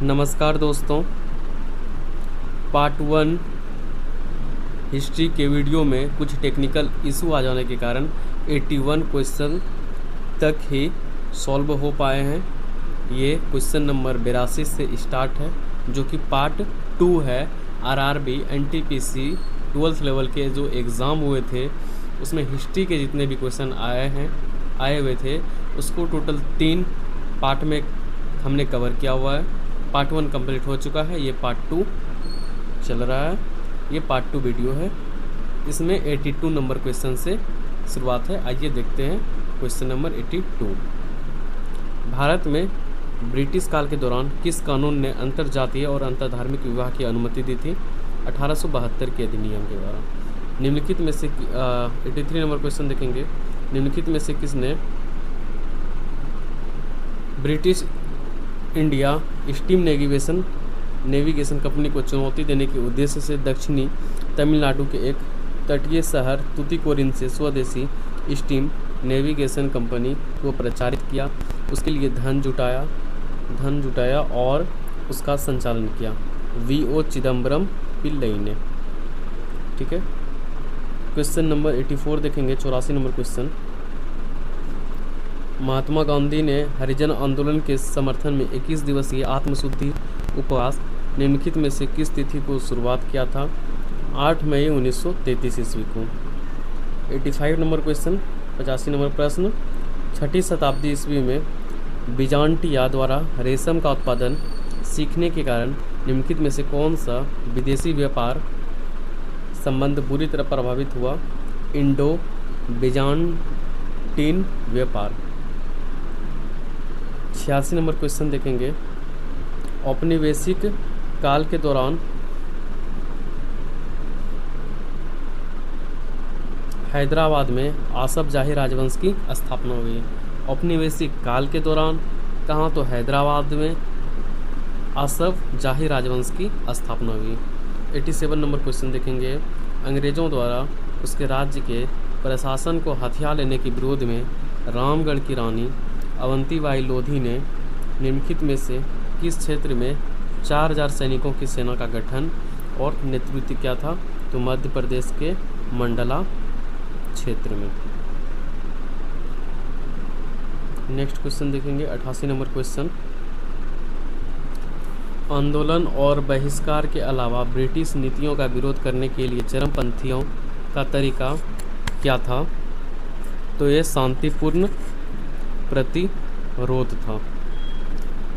नमस्कार दोस्तों, part 1 history के वीडियो में कुछ टेक्निकल इशू आ जाने के कारण 81 क्वेश्चन तक ही सॉल्व हो पाए हैं। ये क्वेश्चन नंबर 82 से स्टार्ट है, जो कि पार्ट 2 है। आरआरबी एनटीपीसी 12th लेवल के जो एग्ज़ाम हुए थे उसमें हिस्ट्री के जितने भी क्वेश्चन आए हुए थे उसको टोटल 3 पार्ट में हमने कवर किया हुआ है। पार्ट 1 कंप्लीट हो चुका है, ये पार्ट 2 चल रहा है। ये पार्ट 2 वीडियो है। इसमें 82 नंबर क्वेश्चन से शुरुआत है। आइए देखते हैं क्वेश्चन नंबर 82। भारत में ब्रिटिश काल के दौरान किस कानून ने अंतर्जातीय और अंतरधार्मिक विवाह की अनुमति दी थी? 1872 के अधिनियम के द्वारा। निम्नलिखित में से 83 नंबर क्वेश्चन देखेंगे। निम्नलिखित में से किसने British India steam navigation company को चुनौती देने के उद्देश्य से दक्षिणी तमिलनाडु के एक तटीय शहर तुतीकोरिन से स्वदेशी स्टीम नेविगेशन कंपनी को प्रचारित किया? उसके लिए धन जुटाया और उसका संचालन किया वीओ चिदम्बरम पिल्लई ने। ठीक है। क्वेश्चन नंबर 84 देखेंगे। 84 नंबर क्वेश्चन। महात्मा गांधी ने हरिजन आंदोलन के समर्थन में 21 दिवसीय आत्मशुद्धि उपवास निम्नलिखित में से किस तिथि को शुरुआत किया था? 8 मई 1933 ईस्वी को। 85 नंबर क्वेश्चन। 85 नंबर प्रश्न। 6ठी शताब्दी ईस्वी में बिजान्टिया द्वारा रेशम का उत्पादन सीखने के कारण निम्नलिखित में से कौन सा विदेशी व्यापार संबंध बुरी तरह प्रभावित हुआ? इंडो बिजान्टिन व्यापार। 86 नंबर क्वेश्चन देखेंगे। औपनिवेशिक काल के दौरान हैदराबाद में आसफ जाही राजवंश की स्थापना हुई। औपनिवेशिक काल के दौरान कहाँ? तो हैदराबाद में आसफ जाही राजवंश की स्थापना हुई। 87 नंबर क्वेश्चन देखेंगे। अंग्रेज़ों द्वारा उसके राज्य के प्रशासन को हथिया लेने के विरोध में रामगढ़ की रानी अवंतीबाई लोधी ने निम्नलिखित में से किस क्षेत्र में 4000 सैनिकों की सेना का गठन और नेतृत्व किया था? तो मध्य प्रदेश के मंडला क्षेत्र में। नेक्स्ट क्वेश्चन देखेंगे। 88 नंबर क्वेश्चन। आंदोलन और बहिष्कार के अलावा ब्रिटिश नीतियों का विरोध करने के लिए चरमपंथियों का तरीका क्या था? तो ये शांतिपूर्ण प्रतिरोध था।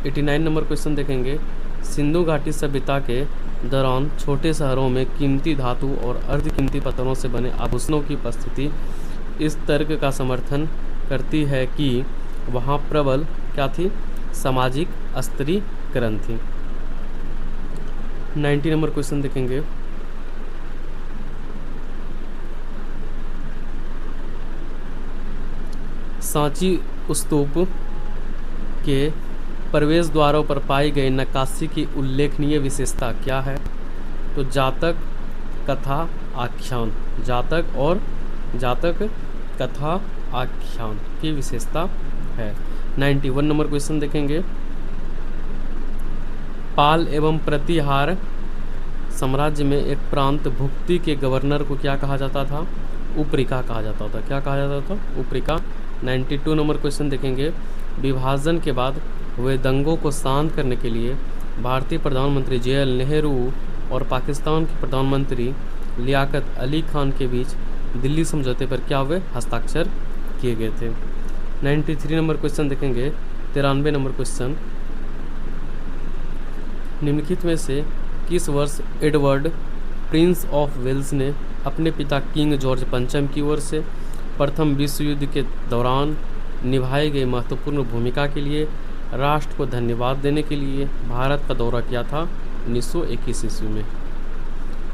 89 नंबर क्वेश्चन देखेंगे। सिंधु घाटी सभ्यता के दौरान छोटे शहरों में कीमती धातु और अर्धकीमती पत्थरों से बने आभूषणों की उपस्थिति इस तर्क का समर्थन करती है कि वहाँ प्रबल क्या थी? सामाजिक स्त्रीकरण थी। 90 नंबर क्वेश्चन देखेंगे। सांची स्तूप के प्रवेश द्वारों पर पाई गई नक्काशी की उल्लेखनीय विशेषता क्या है? तो जातक कथा आख्यान। जातक कथा आख्यान की विशेषता है। 91 नंबर क्वेश्चन देखेंगे। पाल एवं प्रतिहार साम्राज्य में एक प्रांत भुक्ति के गवर्नर को क्या कहा जाता था? उपरिका कहा जाता था। क्या कहा जाता था? उपरिका। 92 नंबर क्वेश्चन देखेंगे। विभाजन के बाद हुए दंगों को शांत करने के लिए भारतीय प्रधानमंत्री जवाहरलाल नेहरू और पाकिस्तान के प्रधानमंत्री लियाकत अली खान के बीच दिल्ली समझौते पर क्या हुए? हस्ताक्षर किए गए थे। 93 नंबर क्वेश्चन देखेंगे। 93 नंबर क्वेश्चन। निम्नलिखित में से किस वर्ष एडवर्ड प्रिंस ऑफ वेल्स ने अपने पिता किंग जॉर्ज पंचम की ओर से प्रथम विश्व युद्ध के दौरान निभाई गई महत्वपूर्ण भूमिका के लिए राष्ट्र को धन्यवाद देने के लिए भारत का दौरा किया था? 1921 ईस्वी में।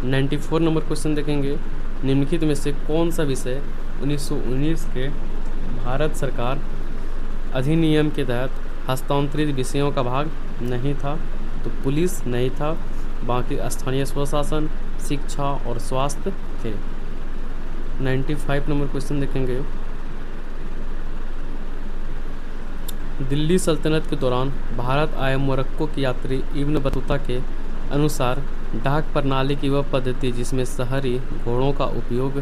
94 नंबर क्वेश्चन देखेंगे। निम्नलिखित में से कौन सा विषय 1919 के भारत सरकार अधिनियम के तहत हस्तांतरित विषयों का भाग नहीं था? तो पुलिस नहीं था, बाकी स्थानीय स्वशासन, शिक्षा और स्वास्थ्य थे। 95 नंबर क्वेश्चन देखेंगे। दिल्ली सल्तनत के दौरान भारत आए मोरक्को के यात्री इब्न बतूता के अनुसार डाक प्रणाली की वह पद्धति जिसमें शहरी घोड़ों का उपयोग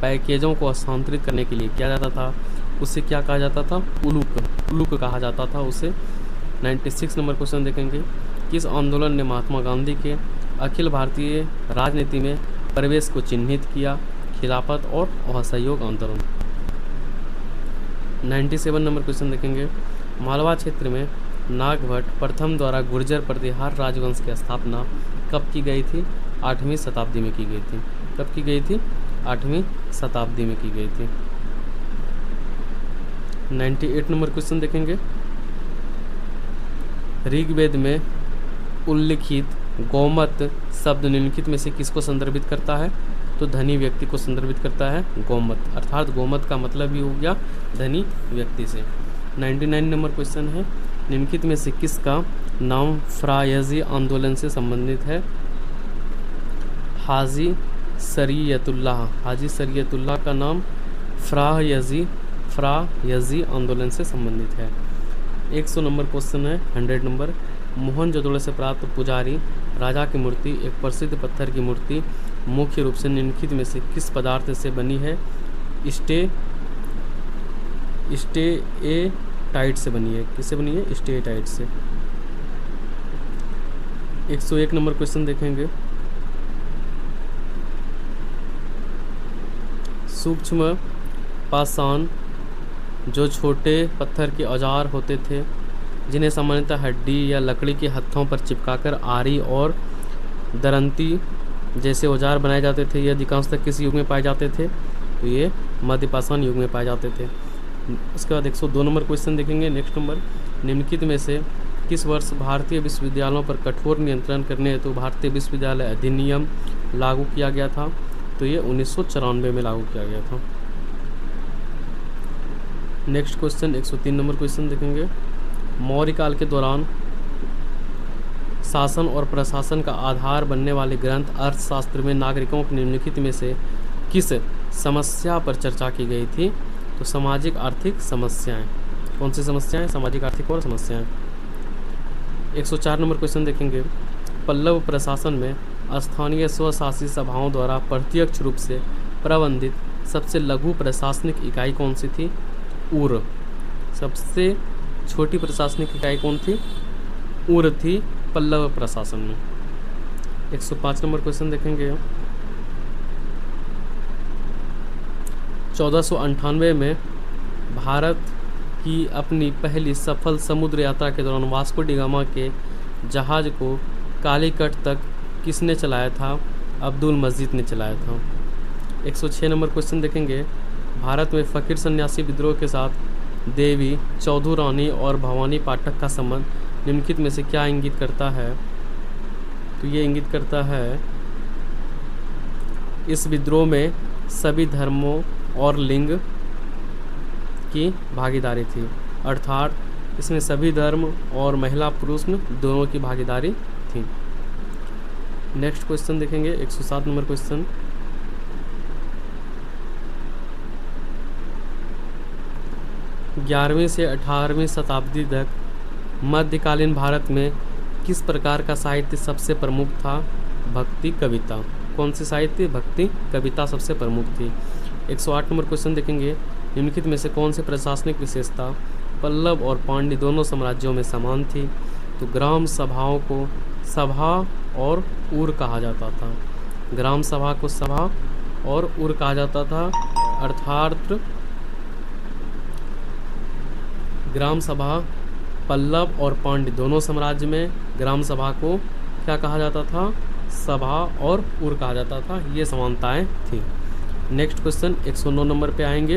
पैकेजों को हस्तांतरित करने के लिए किया जाता था, उसे क्या कहा जाता था? उलूक। उलूक कहा जाता था उसे। 96 नंबर क्वेश्चन देखेंगे, किस आंदोलन ने महात्मा गांधी के अखिल भारतीय राजनीति में प्रवेश को चिन्हित किया? खिलाफत और असहयोग आंदोलन। 97 नंबर क्वेश्चन देखेंगे, मालवा क्षेत्र में नागभट्ट प्रथम द्वारा गुर्जर प्रतिहार राजवंश की स्थापना कब की गई थी? 8वीं शताब्दी में की गई थी। कब की गई थी? 8वीं शताब्दी में की गई थी। 98 नंबर क्वेश्चन देखेंगे, ऋग्वेद में उल्लिखित गौमत शब्द निम्नलिखित में से किसको संदर्भित करता है? तो धनी व्यक्ति को संदर्भित करता है गौमत, अर्थात गौमत का मतलब ही हो गया धनी व्यक्ति से। 99 नंबर क्वेश्चन है, निम्नलिखित में से किसका नाम फ्रायजी आंदोलन से संबंधित है? हाजी शरीयतुल्लाह। हाजी शरीयतुल्लाह का नाम फ्रायजी आंदोलन से संबंधित है। 100 नंबर क्वेश्चन है, 100 नंबर, मोहनजोदड़ो से प्राप्त पुजारी राजा की मूर्ति एक प्रसिद्ध पत्थर की मूर्ति मुख्य रूप से निम्नलिखित में से किस पदार्थ से बनी है? स्टेएटाइट से बनी है। किससे बनी है? स्टेएटाइट से। 101 नंबर क्वेश्चन देखेंगे, सूक्ष्म पाषाण जो छोटे पत्थर के औजार होते थे जिन्हें सामान्यतः हड्डी या लकड़ी के हत्थों पर चिपकाकर आरी और दरंती जैसे औजार बनाए जाते थे, ये अधिकांशतः किस युग में पाए जाते थे? तो ये मध्यपाषाण युग में पाए जाते थे। उसके बाद 102 नंबर क्वेश्चन देखेंगे। नेक्स्ट नंबर, निम्नलिखित में से किस वर्ष भारतीय विश्वविद्यालयों पर कठोर नियंत्रण करने हेतु भारतीय विश्वविद्यालय अधिनियम लागू किया गया था? तो ये 1994 में लागू किया गया था। नेक्स्ट क्वेश्चन 103 नंबर क्वेश्चन देखेंगे, मौर्य काल के दौरान शासन और प्रशासन का आधार बनने वाले ग्रंथ अर्थशास्त्र में नागरिकों की निम्नलिखित में से किस समस्या पर चर्चा की गई थी? तो सामाजिक आर्थिक समस्याएं। कौन सी समस्याएं? सामाजिक आर्थिक और समस्याएं। 104 नंबर क्वेश्चन देखेंगे, पल्लव प्रशासन में स्थानीय स्वशासी सभाओं द्वारा प्रत्यक्ष रूप से प्रबंधित सबसे लघु प्रशासनिक इकाई कौन सी थी? ऊर। सबसे छोटी प्रशासनिक इकाई कौन थी? ऊर थी पल्लव प्रशासन में। 105 नंबर क्वेश्चन देखेंगे, 1498 में भारत की अपनी पहली सफल समुद्र यात्रा के दौरान वास्को डी गामा के जहाज़ को कालीकट तक किसने चलाया था? अब्दुल मजीद ने चलाया था। 106 नंबर क्वेश्चन देखेंगे, भारत में फ़कीर सन्यासी विद्रोह के साथ देवी चौधु रानी और भवानी पाठक का संबंध निम्नलिखित में से क्या इंगित करता है? तो ये इंगित करता है इस विद्रोह में सभी धर्मों और लिंग की भागीदारी थी, अर्थात इसमें सभी धर्म और महिला पुरुष दोनों की भागीदारी थी। नेक्स्ट क्वेश्चन देखेंगे 107 नंबर क्वेश्चन, ग्यारहवीं से 18वीं शताब्दी तक मध्यकालीन भारत में किस प्रकार का साहित्य सबसे प्रमुख था? भक्ति कविता। कौन सी साहित्य? भक्ति कविता सबसे प्रमुख थी। 108 नंबर क्वेश्चन देखेंगे, निम्नलिखित में से कौन सी प्रशासनिक विशेषता पल्लव और पांड्य दोनों साम्राज्यों में समान थी? तो ग्राम सभाओं को सभा और उर कहा जाता था। ग्राम सभा को सभा और उर कहा जाता था, अर्थात ग्राम सभा पल्लव और पांड्य दोनों साम्राज्य में ग्राम सभा को क्या कहा जाता था? सभा और उर कहा जाता था। ये समानताएं थी। नेक्स्ट क्वेश्चन 109 नंबर पे आएंगे,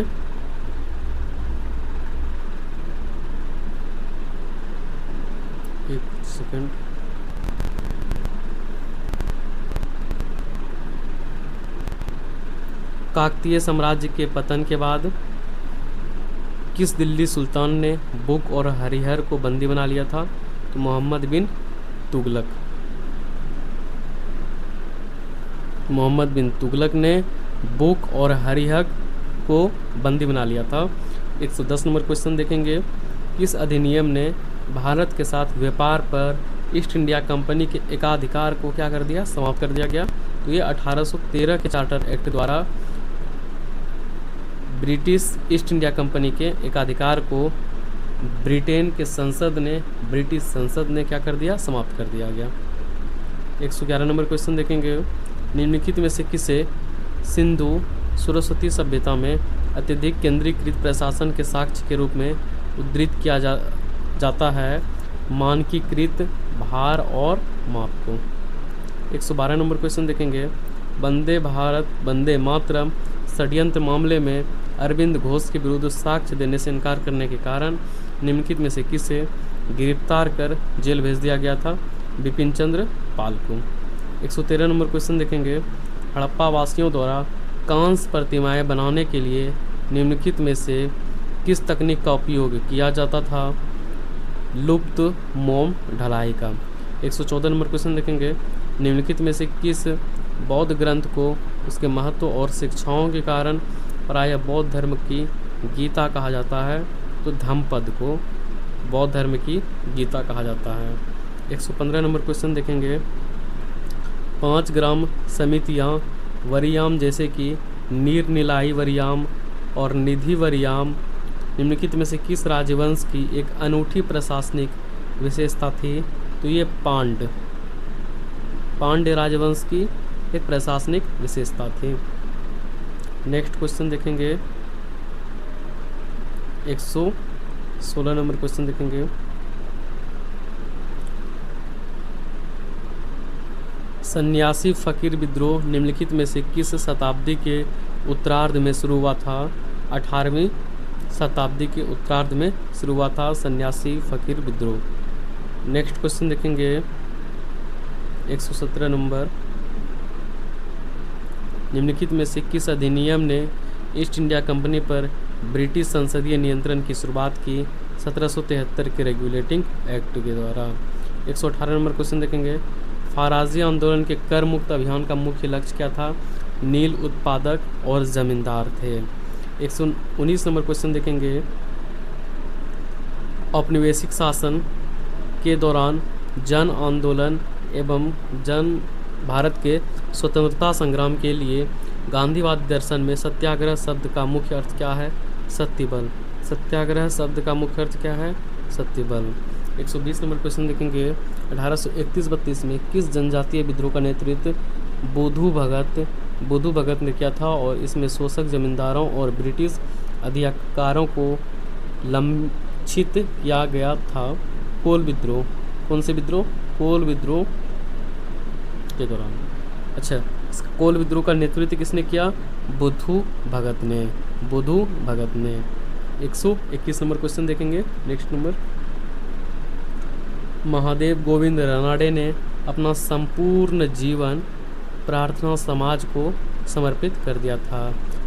एक सेकंड, काकतीय साम्राज्य के पतन के बाद किस दिल्ली सुल्तान ने बुक और हरिहर को बंदी बना लिया था? तो मोहम्मद बिन तुगलक। मोहम्मद बिन तुगलक ने बुक और हरिहर को बंदी बना लिया था। 110 नंबर क्वेश्चन देखेंगे, किस अधिनियम ने भारत के साथ व्यापार पर ईस्ट इंडिया कंपनी के एकाधिकार को क्या कर दिया, समाप्त कर दिया गया? तो ये 1813 के चार्टर एक्ट द्वारा ब्रिटिश ईस्ट इंडिया कंपनी के एकाधिकार को ब्रिटेन संसद ने क्या कर दिया, समाप्त कर दिया गया। 111 नंबर क्वेश्चन देखेंगे, निम्नलिखित में से किसे सिंधु सरस्वती सभ्यता में अत्यधिक केंद्रीकृत प्रशासन के साक्ष्य के रूप में उद्धृत किया जाता है? मानकीकृत भार और माप को। 112 नंबर क्वेश्चन देखेंगे, वंदे भारत वंदे मातरम षड्यंत्र मामले में अरविंद घोष के विरुद्ध साक्ष्य देने से इनकार करने के कारण निम्नलिखित में से किसे गिरफ्तार कर जेल भेज दिया गया था? बिपिन चंद्र पाल को। 113 नंबर क्वेश्चन देखेंगे, हड़प्पा वासियों द्वारा कांस्य प्रतिमाएं बनाने के लिए निम्नलिखित में से किस तकनीक का उपयोग किया जाता था? लुप्त मोम ढलाई का। 114 नंबर क्वेश्चन देखेंगे, निम्नलिखित में से किस बौद्ध ग्रंथ को उसके महत्व और शिक्षाओं के कारण प्रायः बौद्ध धर्म की गीता कहा जाता है? तो धम्मपद को बौद्ध धर्म की गीता कहा जाता है। 115 नंबर क्वेश्चन देखेंगे, 5 ग्राम समितियाँ वरियाम जैसे कि नीरनिलाई वरियाम और निधि वरियाम निम्नलिखित में से किस राजवंश की एक अनूठी प्रशासनिक विशेषता थी? तो ये पांड्य राजवंश की एक प्रशासनिक विशेषता थी। नेक्स्ट क्वेश्चन देखेंगे, 116 नंबर क्वेश्चन देखेंगे, सन्यासी फकीर विद्रोह निम्नलिखित में से किस शताब्दी के उत्तरार्ध में शुरू हुआ था? 18वीं शताब्दी के उत्तरार्ध में शुरू हुआ था सन्यासी फकीर विद्रोह। नेक्स्ट क्वेश्चन देखेंगे, 117 नंबर, निम्नलिखित में से किस अधिनियम ने ईस्ट इंडिया कंपनी पर ब्रिटिश संसदीय नियंत्रण की शुरुआत की? 1773 के रेगुलेटिंग एक्ट के द्वारा। 118 नंबर क्वेश्चन देखेंगे, फाराजी आंदोलन के कर मुक्त अभियान का मुख्य लक्ष्य क्या था? नील उत्पादक और जमींदार थे। 119 नंबर क्वेश्चन देखेंगे, औपनिवेशिक शासन के दौरान जन आंदोलन एवं भारत के स्वतंत्रता संग्राम के लिए गांधीवादी दर्शन में सत्याग्रह शब्द का मुख्य अर्थ क्या है? सत्यबल। सत्याग्रह शब्द का मुख्य अर्थ क्या है? सत्यबल। 120 नंबर क्वेश्चन देखेंगे, 1831-32 में किस जनजातीय विद्रोह का नेतृत्व बुधु भगत ने किया था और इसमें शोषक जमींदारों और ब्रिटिश अधिकारों को लंचित किया गया था? कोल विद्रोह। कौन से विद्रोह? कोल विद्रोह के दौरान। अच्छा, कोल विद्रोह का नेतृत्व किसने किया? बुधु भगत ने। 121 नंबर क्वेश्चन देखेंगे, नेक्स्ट नंबर, महादेव गोविंद रानडे ने अपना संपूर्ण जीवन प्रार्थना समाज को समर्पित कर दिया था।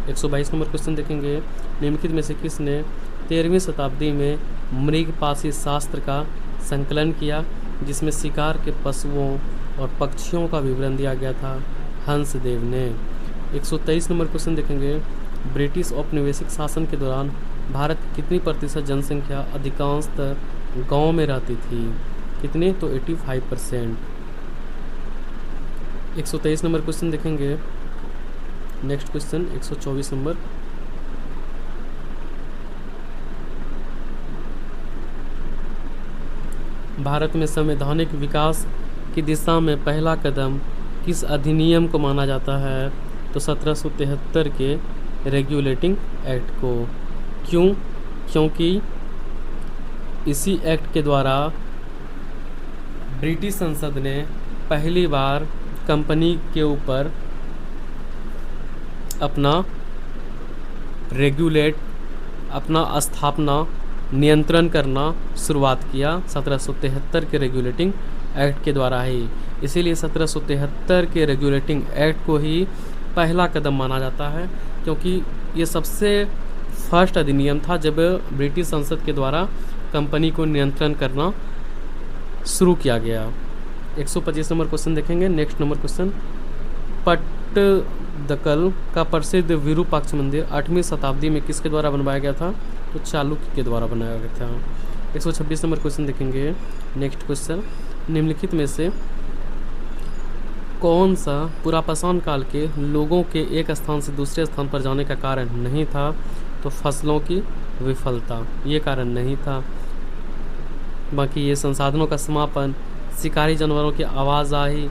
122 नंबर क्वेश्चन देखेंगे, निम्नलिखित में से किसने 13वीं शताब्दी में मृगपाशी शास्त्र का संकलन किया जिसमें शिकार के पशुओं और पक्षियों का विवरण दिया गया था? हंसदेव ने। 123 नंबर क्वेश्चन देखेंगे, ब्रिटिश औपनिवेशिक शासन के दौरान भारत की कितनी प्रतिशत जनसंख्या अधिकांशतः गांव में रहती थी? कितने? तो 85%। 123 नंबर क्वेश्चन देखेंगे, नेक्स्ट क्वेश्चन 124 नंबर, भारत में संवैधानिक विकास की दिशा में पहला कदम किस अधिनियम को माना जाता है? तो 1773 के रेगुलेटिंग एक्ट को। क्यों? क्योंकि इसी एक्ट के द्वारा ब्रिटिश संसद ने पहली बार कंपनी के ऊपर अपना स्थापना नियंत्रण करना शुरुआत किया 1773 के रेगुलेटिंग एक्ट के द्वारा ही। इसीलिए 1773 के रेगुलेटिंग एक्ट को ही पहला कदम माना जाता है, क्योंकि ये सबसे फर्स्ट अधिनियम था जब ब्रिटिश संसद के द्वारा कंपनी को नियंत्रण करना शुरू किया गया। 125 नंबर क्वेश्चन देखेंगे, नेक्स्ट नंबर क्वेश्चन, पट्टदकल का प्रसिद्ध विरूपाक्ष मंदिर 8वीं शताब्दी में किसके द्वारा बनवाया गया था? तो चालुक्य के द्वारा बनाया गया था। 126 नंबर क्वेश्चन देखेंगे। नेक्स्ट क्वेश्चन, निम्नलिखित में से कौन सा पुरापाषाण काल के लोगों के एक स्थान से दूसरे स्थान पर जाने का कारण नहीं था? तो फसलों की विफलता, ये कारण नहीं था। बाकी ये संसाधनों का समापन, शिकारी जानवरों की आवाजाही,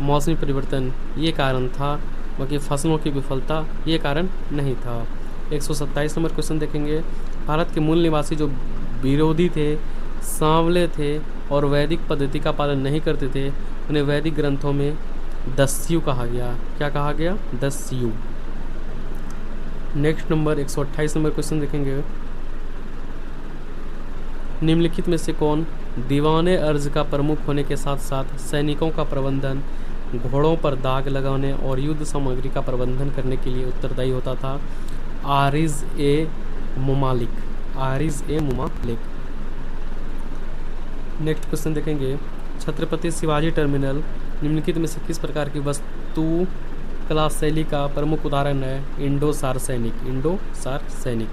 मौसमी परिवर्तन, ये कारण था। बाकी फसलों की विफलता ये कारण नहीं था। 127 नंबर क्वेश्चन देखेंगे। भारत के मूल निवासी जो विरोधी थे, सांवले थे और वैदिक पद्धति का पालन नहीं करते थे, उन्हें वैदिक ग्रंथों में दस्यु कहा गया। क्या कहा गया? दस्यु। नेक्स्ट नंबर 128 नंबर क्वेश्चन देखेंगे। निम्नलिखित में से कौन दीवाने अर्ज का प्रमुख होने के साथ साथ सैनिकों का प्रबंधन, घोड़ों पर दाग लगाने और युद्ध सामग्री का प्रबंधन करने के लिए उत्तरदायी होता था? आरिज ए मुमालिक। आरिज ए मुमालिक। नेक्स्ट क्वेश्चन देखेंगे। छत्रपति शिवाजी टर्मिनल निम्नलिखित में से किस प्रकार की वस्तु कला शैली का प्रमुख उदाहरण है? इंडो सार सैनिक। इंडो सार सैनिक।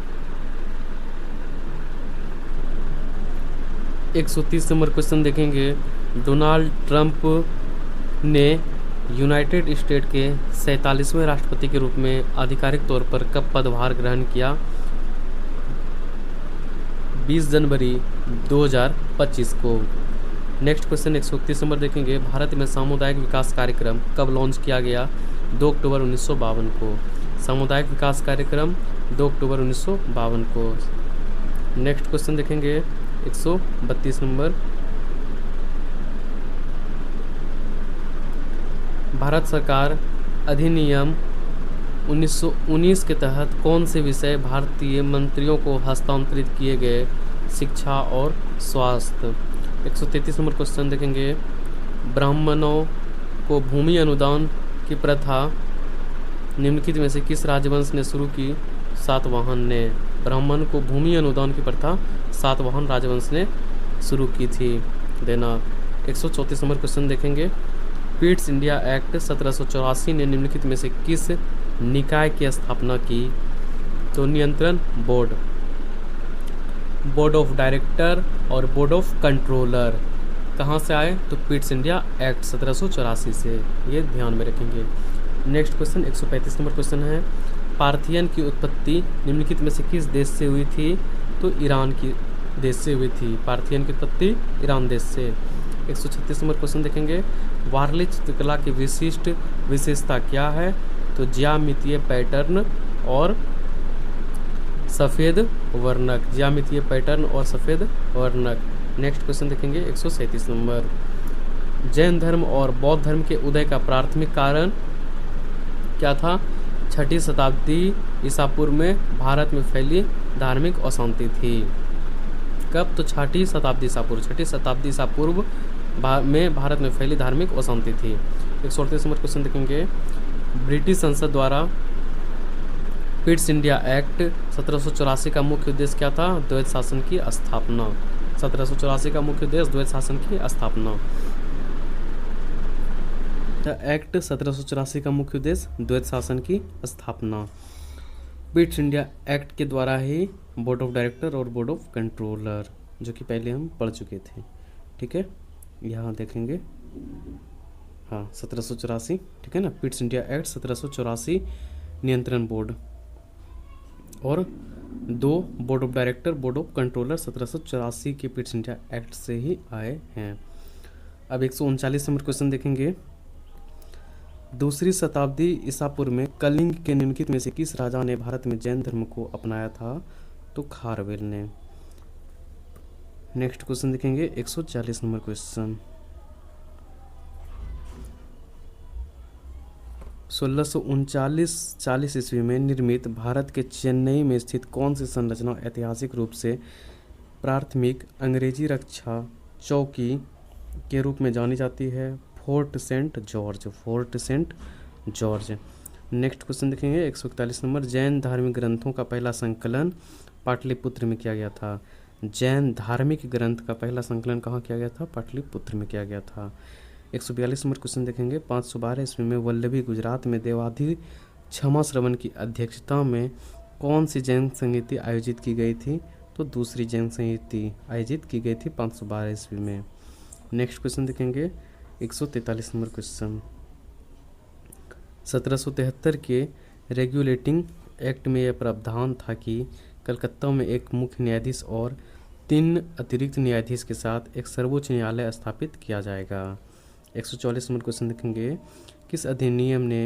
130 नंबर क्वेश्चन देखेंगे। डोनाल्ड ट्रंप ने यूनाइटेड स्टेट के 47वें राष्ट्रपति के रूप में आधिकारिक तौर पर कब पदभार ग्रहण किया? 20 जनवरी 2025 को। नेक्स्ट क्वेश्चन 131 नंबर देखेंगे। भारत में सामुदायिक विकास कार्यक्रम कब लॉन्च किया गया? 2 अक्टूबर 1952 को। सामुदायिक विकास कार्यक्रम 2 अक्टूबर 1952 को। नेक्स्ट क्वेश्चन देखेंगे 132 नंबर। भारत सरकार अधिनियम 1919 के तहत कौन से विषय भारतीय मंत्रियों को हस्तांतरित किए गए? शिक्षा और स्वास्थ्य। 133 नंबर क्वेश्चन देखेंगे। ब्राह्मणों को भूमि अनुदान की प्रथा निम्नलिखित में से किस राजवंश ने शुरू की? सातवाहन ने। ब्राह्मण को भूमि अनुदान की प्रथा सातवाहन राजवंश ने शुरू की थी देना। 134 नंबर क्वेश्चन देखेंगे। पिट्स इंडिया एक्ट 1784 ने निम्नलिखित में से किस निकाय की स्थापना की? तो नियंत्रण बोर्ड। बोर्ड ऑफ डायरेक्टर और बोर्ड ऑफ कंट्रोलर कहाँ से आए? तो पिट्स इंडिया एक्ट 1784 से, ये ध्यान में रखेंगे। नेक्स्ट क्वेश्चन 135 नंबर क्वेश्चन है। पार्थियन की उत्पत्ति निम्नलिखित में से किस देश से हुई थी? तो ईरान की देश से हुई थी। पार्थियन की उत्पत्ति ईरान देश से। 136 नंबर क्वेश्चन देखेंगे। वारली चित्रकला की विशिष्ट विशेषता क्या है? तो ज्यामितीय पैटर्न और सफ़ेद वर्णक। ज्यामितीय पैटर्न और सफ़ेद वर्णक। नेक्स्ट क्वेश्चन देखेंगे 137 नंबर। जैन धर्म और बौद्ध धर्म के उदय का प्राथमिक कारण क्या था? 6ठी शताब्दी ईसा पूर्व में भारत में फैली धार्मिक अशांति थी। कब? तो 6ठी शताब्दी ईसा पूर्व। 6ठी शताब्दी ईसा पूर्व में भारत में फैली धार्मिक अशांति थी। 138 नंबर क्वेश्चन देखेंगे। ब्रिटिश संसद द्वारा पिट्स इंडिया एक्ट 1784 का मुख्य उद्देश्य क्या था? द्वैत शासन की स्थापना। 1784 का मुख्य उद्देश्य द्वैत शासन की स्थापना। एक्ट 1784 का मुख्य उद्देश्य द्वैत शासन की स्थापना। पिट्स इंडिया एक्ट के द्वारा ही बोर्ड ऑफ डायरेक्टर और बोर्ड ऑफ कंट्रोलर, जो कि पहले हम पढ़ चुके थे। ठीक है, यहाँ देखेंगे। हाँ, 1784, ठीक है ना। पिट्स इंडिया एक्ट 1784 नियंत्रण बोर्ड और 2 board of director board of controller 1784 के पिट्स इंडिया एक्ट से ही आए हैं। अब 139 नंबर क्वेश्चन देखेंगे। दूसरी शताब्दी ईसा पूर्व में कलिंग के निम्नलिखित में से किस राजा ने भारत में जैन धर्म को अपनाया था? तो खारवेल ने। नेक्स्ट क्वेश्चन देखेंगे 140 नंबर क्वेश्चन। 1639-40 ईस्वी में निर्मित भारत के चेन्नई में स्थित कौन सी संरचना ऐतिहासिक रूप से प्राथमिक अंग्रेजी रक्षा चौकी के रूप में जानी जाती है? Fort Saint George. Fort Saint George. Next question देखेंगे 141 नंबर। जैन धार्मिक ग्रंथों का पहला संकलन पाटलिपुत्र में किया गया था। जैन धार्मिक ग्रंथ का पहला संकलन कहाँ किया गया था? पाटलिपुत्र में किया गया था। 142 नंबर क्वेश्चन देखेंगे। 512 ईस्वी में वल्लभी गुजरात में देवाधि क्षमा श्रवण की अध्यक्षता में कौन सी जैन संगीति आयोजित की गई थी? तो तो दूसरी जैन संहिता आयोजित की गई थी 512 ईस्वी में। नेक्स्ट क्वेश्चन देखेंगे 143 नंबर क्वेश्चन। 1773 के रेगुलेटिंग एक्ट में यह प्रावधान था कि कलकत्ता में एक मुख्य न्यायाधीश और 3 अतिरिक्त न्यायाधीश के साथ एक सर्वोच्च न्यायालय स्थापित किया जाएगा। 144 नंबर क्वेश्चन देखेंगे, किस अधिनियम ने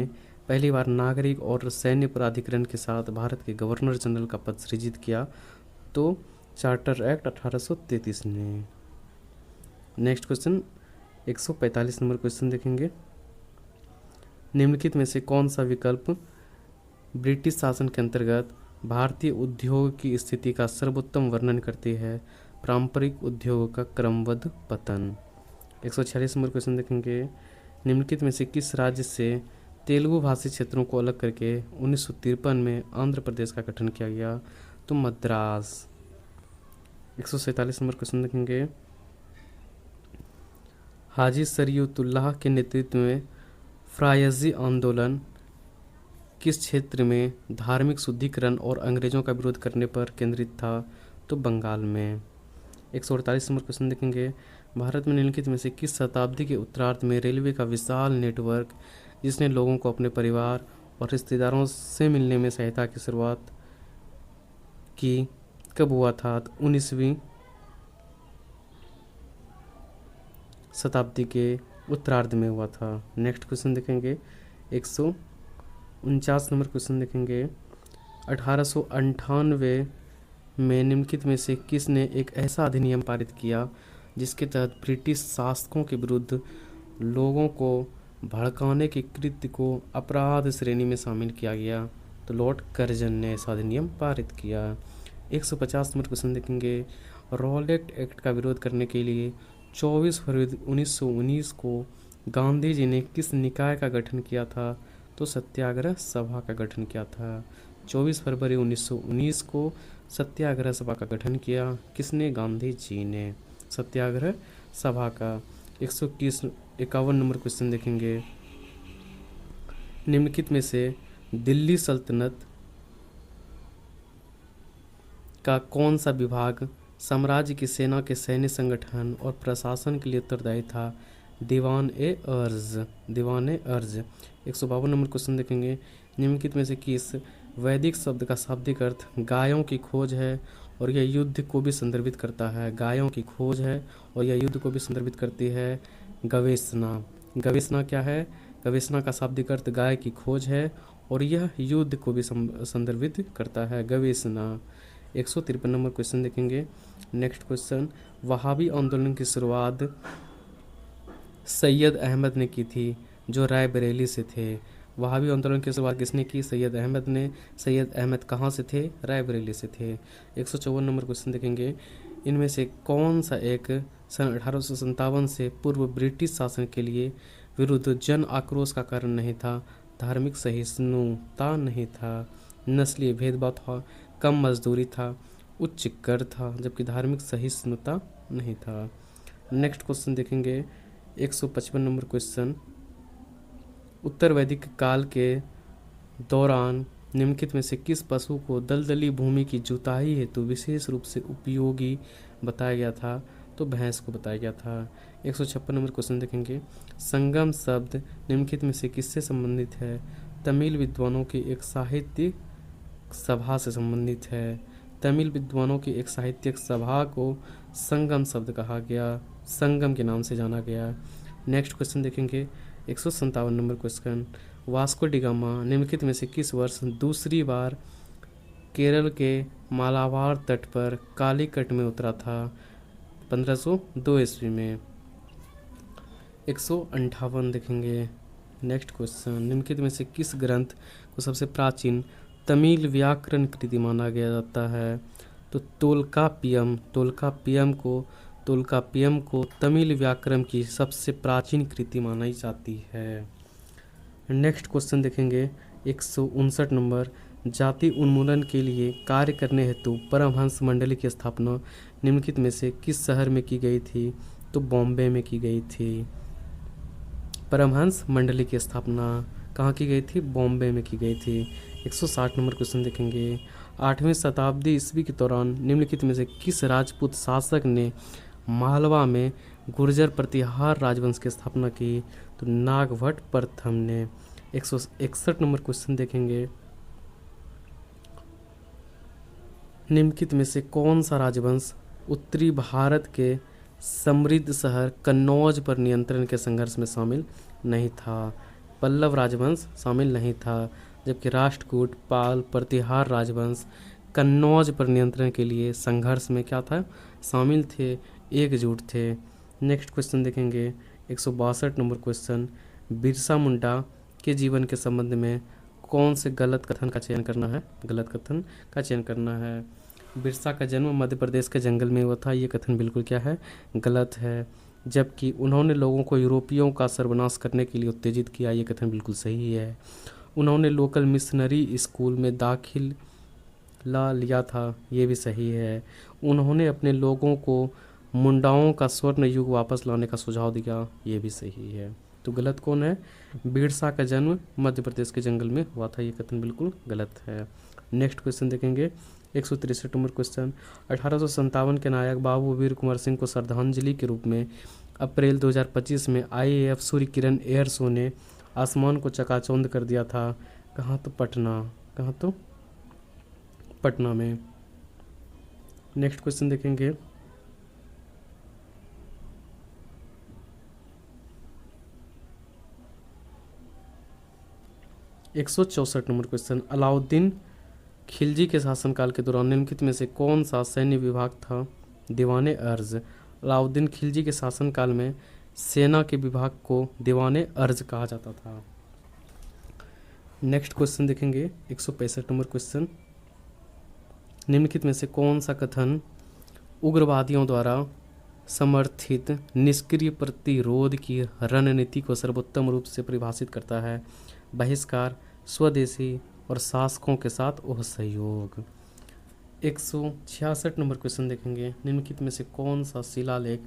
पहली बार नागरिक और सैन्य प्राधिकरण के साथ भारत के गवर्नर जनरल का पद सृजित किया? तो चार्टर एक्ट 1833 ने। नेक्स्ट क्वेश्चन 145 नंबर क्वेश्चन देखेंगे, निम्नलिखित में से कौन सा विकल्प ब्रिटिश शासन के अंतर्गत भारतीय उद्योग की स्थिति का सर्वोत्तम वर्णन करती है? पारंपरिक उद्योग का क्रमबद्ध पतन। 146 नंबर क्वेश्चन देखेंगे, निम्नलिखित में से किस राज्य से तेलुगु भाषी क्षेत्रों को अलग करके 1953 में आंध्र प्रदेश का गठन किया गया? तो मद्रास। 147 नंबर क्वेश्चन देखेंगे, हाजी शरीयतुल्लाह के नेतृत्व में फ्रायजी आंदोलन किस क्षेत्र में धार्मिक शुद्धिकरण और अंग्रेजों का विरोध करने पर केंद्रित था? तो बंगाल में। 148 नंबर क्वेश्चन देखेंगे, भारत में निम्नलिखित में से किस शताब्दी के उत्तरार्ध में रेलवे का विशाल नेटवर्क जिसने लोगों को अपने परिवार और रिश्तेदारों से मिलने में सहायता की शुरुआत की कब हुआ था? तो 19वीं शताब्दी के उत्तरार्ध में हुआ था। नेक्स्ट क्वेश्चन देखेंगे 149 नंबर क्वेश्चन देखेंगे, 1898 में निम्नलिखित में से किसने एक ऐसा अधिनियम पारित किया जिसके तहत ब्रिटिश शासकों के विरुद्ध लोगों को भड़काने के कृत्य को अपराध श्रेणी में शामिल किया गया? तो लॉर्ड कर्जन ने ऐसा अधिनियम पारित किया। 150 नंबर क्वेश्चन देखेंगे, रॉलेट एक्ट का विरोध करने के लिए 24 फरवरी 1919 को गांधी जी ने किस निकाय का गठन किया था? तो सत्याग्रह सभा का गठन किया था। 24 फरवरी 1919 को सत्याग्रह सभा का गठन किया किसने? गांधी जी ने। सत्याग्रह सभा का। 151 नंबर क्वेश्चन देखेंगे, निम्नलिखित में से दिल्ली सल्तनत का कौन सा विभाग साम्राज्य की सेना के सैन्य संगठन और प्रशासन के लिए उत्तरदायी था? दीवान ए अर्ज। 152 नंबर क्वेश्चन देखेंगे, निम्नलिखित में से किस वैदिक शब्द का शाब्दिक अर्थ गायों की खोज है और यह युद्ध को भी संदर्भित करता है? गायों की खोज है और यह युद्ध को भी संदर्भित करती है। गवेषणा। गवेषणा क्या है? गवेषणा का शाब्दिक अर्थ गाय की खोज है और यह युद्ध को भी संदर्भित करता है। गवेषणा। 153 नंबर क्वेश्चन देखेंगे। नेक्स्ट क्वेश्चन, वहाबी आंदोलन की शुरुआत सैयद अहमद ने की थी जो रायबरेली से थे। वहाबी आंदोलन की शुरुआत किसने की? सैयद अहमद ने। सैयद अहमद कहाँ से थे? रायबरेली से थे। 154 नंबर क्वेश्चन देखेंगे, इनमें से कौन सा एक सन 1857 से पूर्व ब्रिटिश शासन के लिए विरुद्ध जन आक्रोश का कारण नहीं था? धार्मिक सहिष्णुता नहीं था, नस्लीय भेदभाव था, कम मजदूरी था, उच्च कर था, जबकि धार्मिक सहिष्णुता नहीं था। नेक्स्ट क्वेश्चन देखेंगे 155 नंबर क्वेश्चन, उत्तर वैदिक काल के दौरान निम्नलिखित में से किस पशु को दलदली भूमि की जुताई हेतु विशेष रूप से उपयोगी बताया गया था? तो भैंस को बताया गया था। 156 नंबर क्वेश्चन देखेंगे, संगम शब्द निम्नलिखित में से किससे संबंधित है? तमिल विद्वानों की एक साहित्यिक सभा से संबंधित है। तमिल विद्वानों की एक साहित्यिक सभा को संगम शब्द कहा गया, संगम के नाम से जाना गया। नेक्स्ट क्वेश्चन देखेंगे 157 number question, Vasco D gamma निम्नलिखित में से किस वर्ष दूसरी बार केरल के मालाबार तट पर कालीकट में उतरा था? 1502 ईस्वी में। 158 देखेंगे। नेक्स्ट क्वेश्चन, निम्नलिखित में से किस ग्रंथ को सबसे प्राचीन तमिल व्याकरण कृति माना गया जाता है? तो तोल्काप्पियम को तमिल व्याकरण की सबसे प्राचीन कृति मानी जाती है। नेक्स्ट क्वेश्चन देखेंगे 159 नंबर, जाति उन्मूलन के लिए कार्य करने हेतु परमहंस मंडली की स्थापना निम्नलिखित में से किस शहर में की गई थी? तो बॉम्बे में की गई थी। परमहंस मंडली की स्थापना कहाँ की गई थी? बॉम्बे में की गई थी। 160 नंबर क्वेश्चन देखेंगे, 8वीं शताब्दी ईस्वी के दौरान निम्नलिखित में से किस राजपूत शासक ने मालवा में गुर्जर प्रतिहार राजवंश की स्थापना की? तो नागभट्ट प्रथम ने। 161 नंबर क्वेश्चन देखेंगे, निम्नलिखित में से कौन सा राजवंश उत्तरी भारत के समृद्ध शहर कन्नौज पर नियंत्रण के संघर्ष में शामिल नहीं था? पल्लव राजवंश शामिल नहीं था, जबकि राष्ट्रकूट, पाल, प्रतिहार राजवंश कन्नौज पर नियंत्रण के लिए संघर्ष में क्या था? शामिल थे, एकजुट थे। नेक्स्ट क्वेश्चन देखेंगे 162 नंबर क्वेश्चन, बिरसा मुंडा के जीवन के संबंध में कौन से गलत कथन का चयन करना है? गलत कथन का चयन करना है। बिरसा का जन्म मध्य प्रदेश के जंगल में हुआ था, ये कथन बिल्कुल क्या है? गलत है। जबकि उन्होंने लोगों को यूरोपियों का सर्वनाश करने के लिए उत्तेजित किया, ये कथन बिल्कुल सही है। उन्होंने लोकल मिशनरी स्कूल में दाखिला लिया था, ये भी सही है। उन्होंने अपने लोगों को मुंडाओं का स्वर्ण युग वापस लाने का सुझाव दिया, ये भी सही है। तो गलत कौन है? बिरसा का जन्म मध्य प्रदेश के जंगल में हुआ था, ये कथन बिल्कुल गलत है। नेक्स्ट क्वेश्चन देखेंगे 163 नंबर क्वेश्चन, 1857 के नायक बाबू वीर कुंवर सिंह को श्रद्धांजलि के रूप में अप्रैल 2025 में IAF Surya Kiran air show ने आसमान को चकाचौंध कर दिया था। कहाँ? तो पटना। कहाँ? तो पटना में। नेक्स्ट क्वेश्चन देखेंगे 164 नंबर क्वेश्चन, अलाउद्दीन खिलजी के शासनकाल के दौरान निम्नलिखित में से कौन सा सैन्य विभाग था? दीवाने अर्ज। अलाउद्दीन खिलजी के शासनकाल में सेना के विभाग को दीवाने अर्ज कहा जाता था। नेक्स्ट क्वेश्चन देखेंगे 165 नंबर क्वेश्चन, निम्नलिखित में से कौन सा कथन उग्रवादियों द्वारा समर्थित निष्क्रिय प्रतिरोध की रणनीति को सर्वोत्तम रूप से परिभाषित करता है? बहिष्कार, स्वदेशी और शासकों के साथ असहयोग। 166 नंबर क्वेश्चन देखेंगे, निम्नलिखित में से कौन सा शिलालेख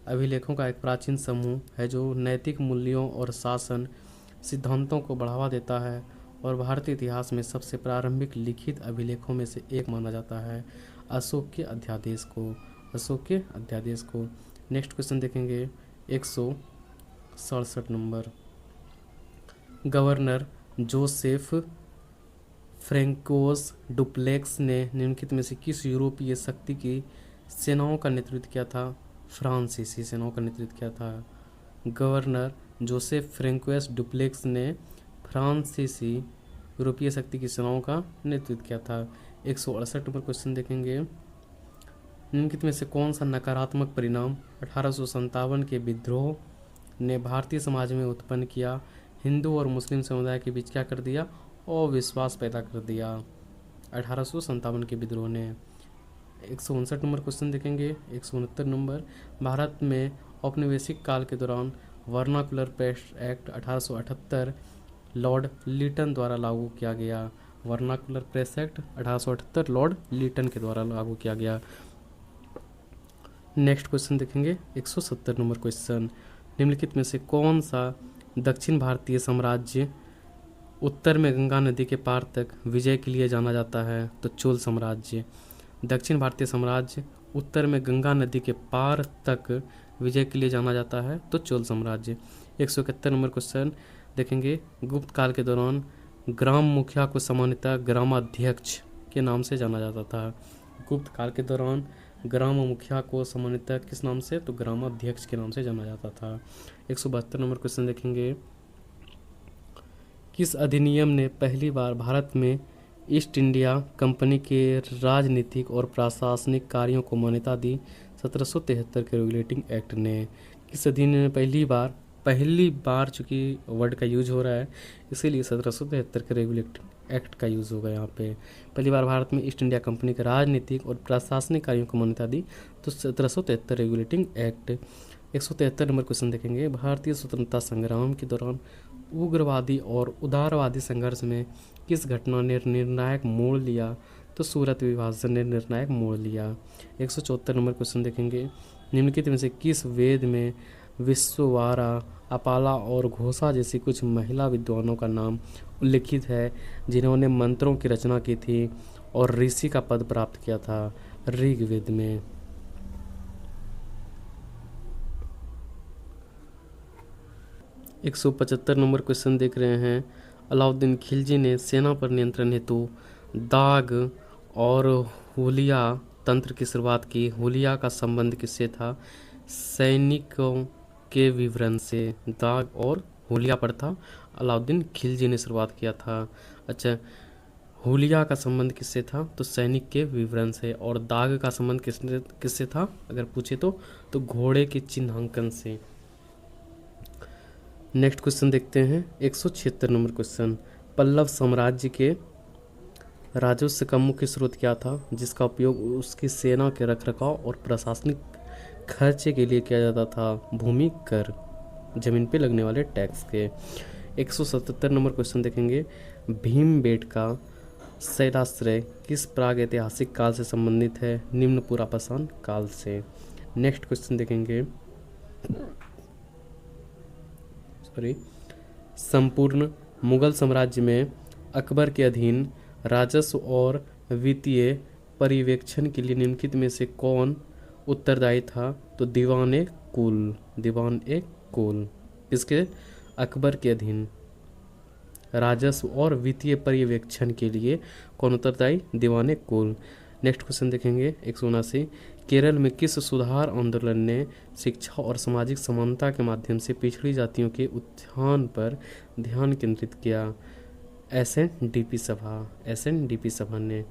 अभिलेखों का एक प्राचीन समूह है जो नैतिक मूल्यों और शासन सिद्धांतों को बढ़ावा देता है और भारतीय इतिहास में सबसे प्रारंभिक लिखित अभिलेखों में से एक माना जाता है? अशोक के अध्यादेश को। अशोक के अध्यादेश को। नेक्स्ट क्वेश्चन देखेंगे 167 नंबर, गवर्नर जोसेफ फ्रैंकोस डुप्लेक्स ने निम्नलिखित में से किस यूरोपीय शक्ति की सेनाओं का नेतृत्व किया था? फ्रांसीसी सेनाओं का नेतृत्व किया था। गवर्नर जोसेफ फ्रैंकोस डुप्लेक्स ने फ्रांसीसी यूरोपीय शक्ति की सेनाओं का नेतृत्व किया था। 168 नंबर क्वेश्चन देखेंगे, निम्नलिखित में से कौन सा नकारात्मक परिणाम 1857 के विद्रोह ने भारतीय समाज में उत्पन्न किया? हिंदू और मुस्लिम समुदाय के बीच क्या कर दिया? अविश्वास पैदा कर दिया 1857 के विद्रोह ने। 159 नंबर क्वेश्चन देखेंगे 169 नंबर, भारत में औपनिवेशिक काल के दौरान vernacular press act 1878 Lord Lytton द्वारा लागू किया गया। Vernacular press act 1878 Lord Lytton के द्वारा लागू किया गया। नेक्स्ट क्वेश्चन देखेंगे 170 नंबर क्वेश्चन, निम्नलिखित में से कौन सा दक्षिण भारतीय साम्राज्य उत्तर में गंगा नदी के पार तक विजय के लिए जाना जाता है? तो चोल साम्राज्य। दक्षिण भारतीय साम्राज्य उत्तर में गंगा नदी के पार तक विजय के लिए जाना जाता है, तो चोल साम्राज्य। 171 नंबर क्वेश्चन देखेंगे, गुप्त काल के दौरान ग्राम मुखिया को सामान्यतः ग्रामाध्यक्ष के नाम से जाना जाता था। गुप्त काल के दौरान ग्राम मुखिया को सामान्यतः किस नाम से? तो ग्रामाध्यक्ष के नाम से जाना जाता था। 172 नंबर क्वेश्चन देखेंगे, किस अधिनियम ने पहली बार भारत में ईस्ट इंडिया कंपनी के राजनीतिक और प्रशासनिक कार्यों को मान्यता दी? 1773 के रेगुलेटिंग एक्ट ने। किस अधिनियम ने पहली बार चूँकि वर्ड का यूज हो रहा है इसीलिए 1773 के रेगुलेटिंग एक्ट का यूज़ होगा यहाँ पे। पहली बार भारत में ईस्ट इंडिया कंपनी के राजनीतिक और प्रशासनिक कार्यों को मान्यता दी तो 1773 रेगुलेटिंग एक्ट। 173 नंबर क्वेश्चन देखेंगे, भारतीय स्वतंत्रता संग्राम के दौरान उग्रवादी और उदारवादी संघर्ष में किस घटना ने निर्णायक मोड़ लिया? तो सूरत विभाजन ने निर्णायक मोड़ लिया। 174 नंबर क्वेश्चन देखेंगे, निम्नलिखित में से किस वेद में विश्ववारा, अपाला और घोषा जैसी कुछ महिला विद्वानों का नाम उल्लिखित है जिन्होंने मंत्रों की रचना की थी और ऋषि का पद प्राप्त किया था ऋग्वेद में। एक 175 नंबर क्वेश्चन देख रहे हैं। अलाउद्दीन खिलजी ने सेना पर नियंत्रण हेतु दाग और हुलिया तंत्र की शुरुआत की। हुलिया का संबंध किससे था? सैनिकों के विवरण से। दाग और हुलिया पर था, अलाउद्दीन खिलजी ने शुरुआत किया था। अच्छा, हुलिया का संबंध किससे था? तो सैनिक के विवरण से। और दाग का संबंध किससे था अगर पूछे तो घोड़े के चिन्हांकन से। नेक्स्ट क्वेश्चन देखते हैं। 176 नंबर क्वेश्चन। पल्लव साम्राज्य के राजस्व का मुख्य स्रोत क्या था जिसका उपयोग उसकी सेना के रखरखाव और प्रशासनिक खर्चे के लिए किया जाता था? भूमि कर, जमीन पे लगने वाले टैक्स के। 177 नंबर क्वेश्चन देखेंगे। भीमबेटका शैलाश्रय किस प्रागैतिहासिक काल से संबंधित है? निम्न पुरापाषाण काल से। नेक्स्ट क्वेश्चन देखेंगे। संपूर्ण मुगल साम्राज्य में अकबर के अधीन राजस्व और वित्तीय पर्यवेक्षण के लिए निम्नलिखित में से कौन उत्तरदायी था? तो दीवान-ए-कुल। दीवान-ए-कुल इसके अकबर के अधीन राजस्व और वित्तीय पर्यवेक्षण के लिए कौन उत्तरदायी? दीवान-ए-कुल। नेक्स्ट क्वेश्चन देखेंगे। 179। केरल में किस सुधार आंदोलन ने शिक्षा और सामाजिक समानता के माध्यम से पिछड़ी जातियों के उत्थान पर ध्यान केंद्रित किया? एसएनडीपी सभा ने।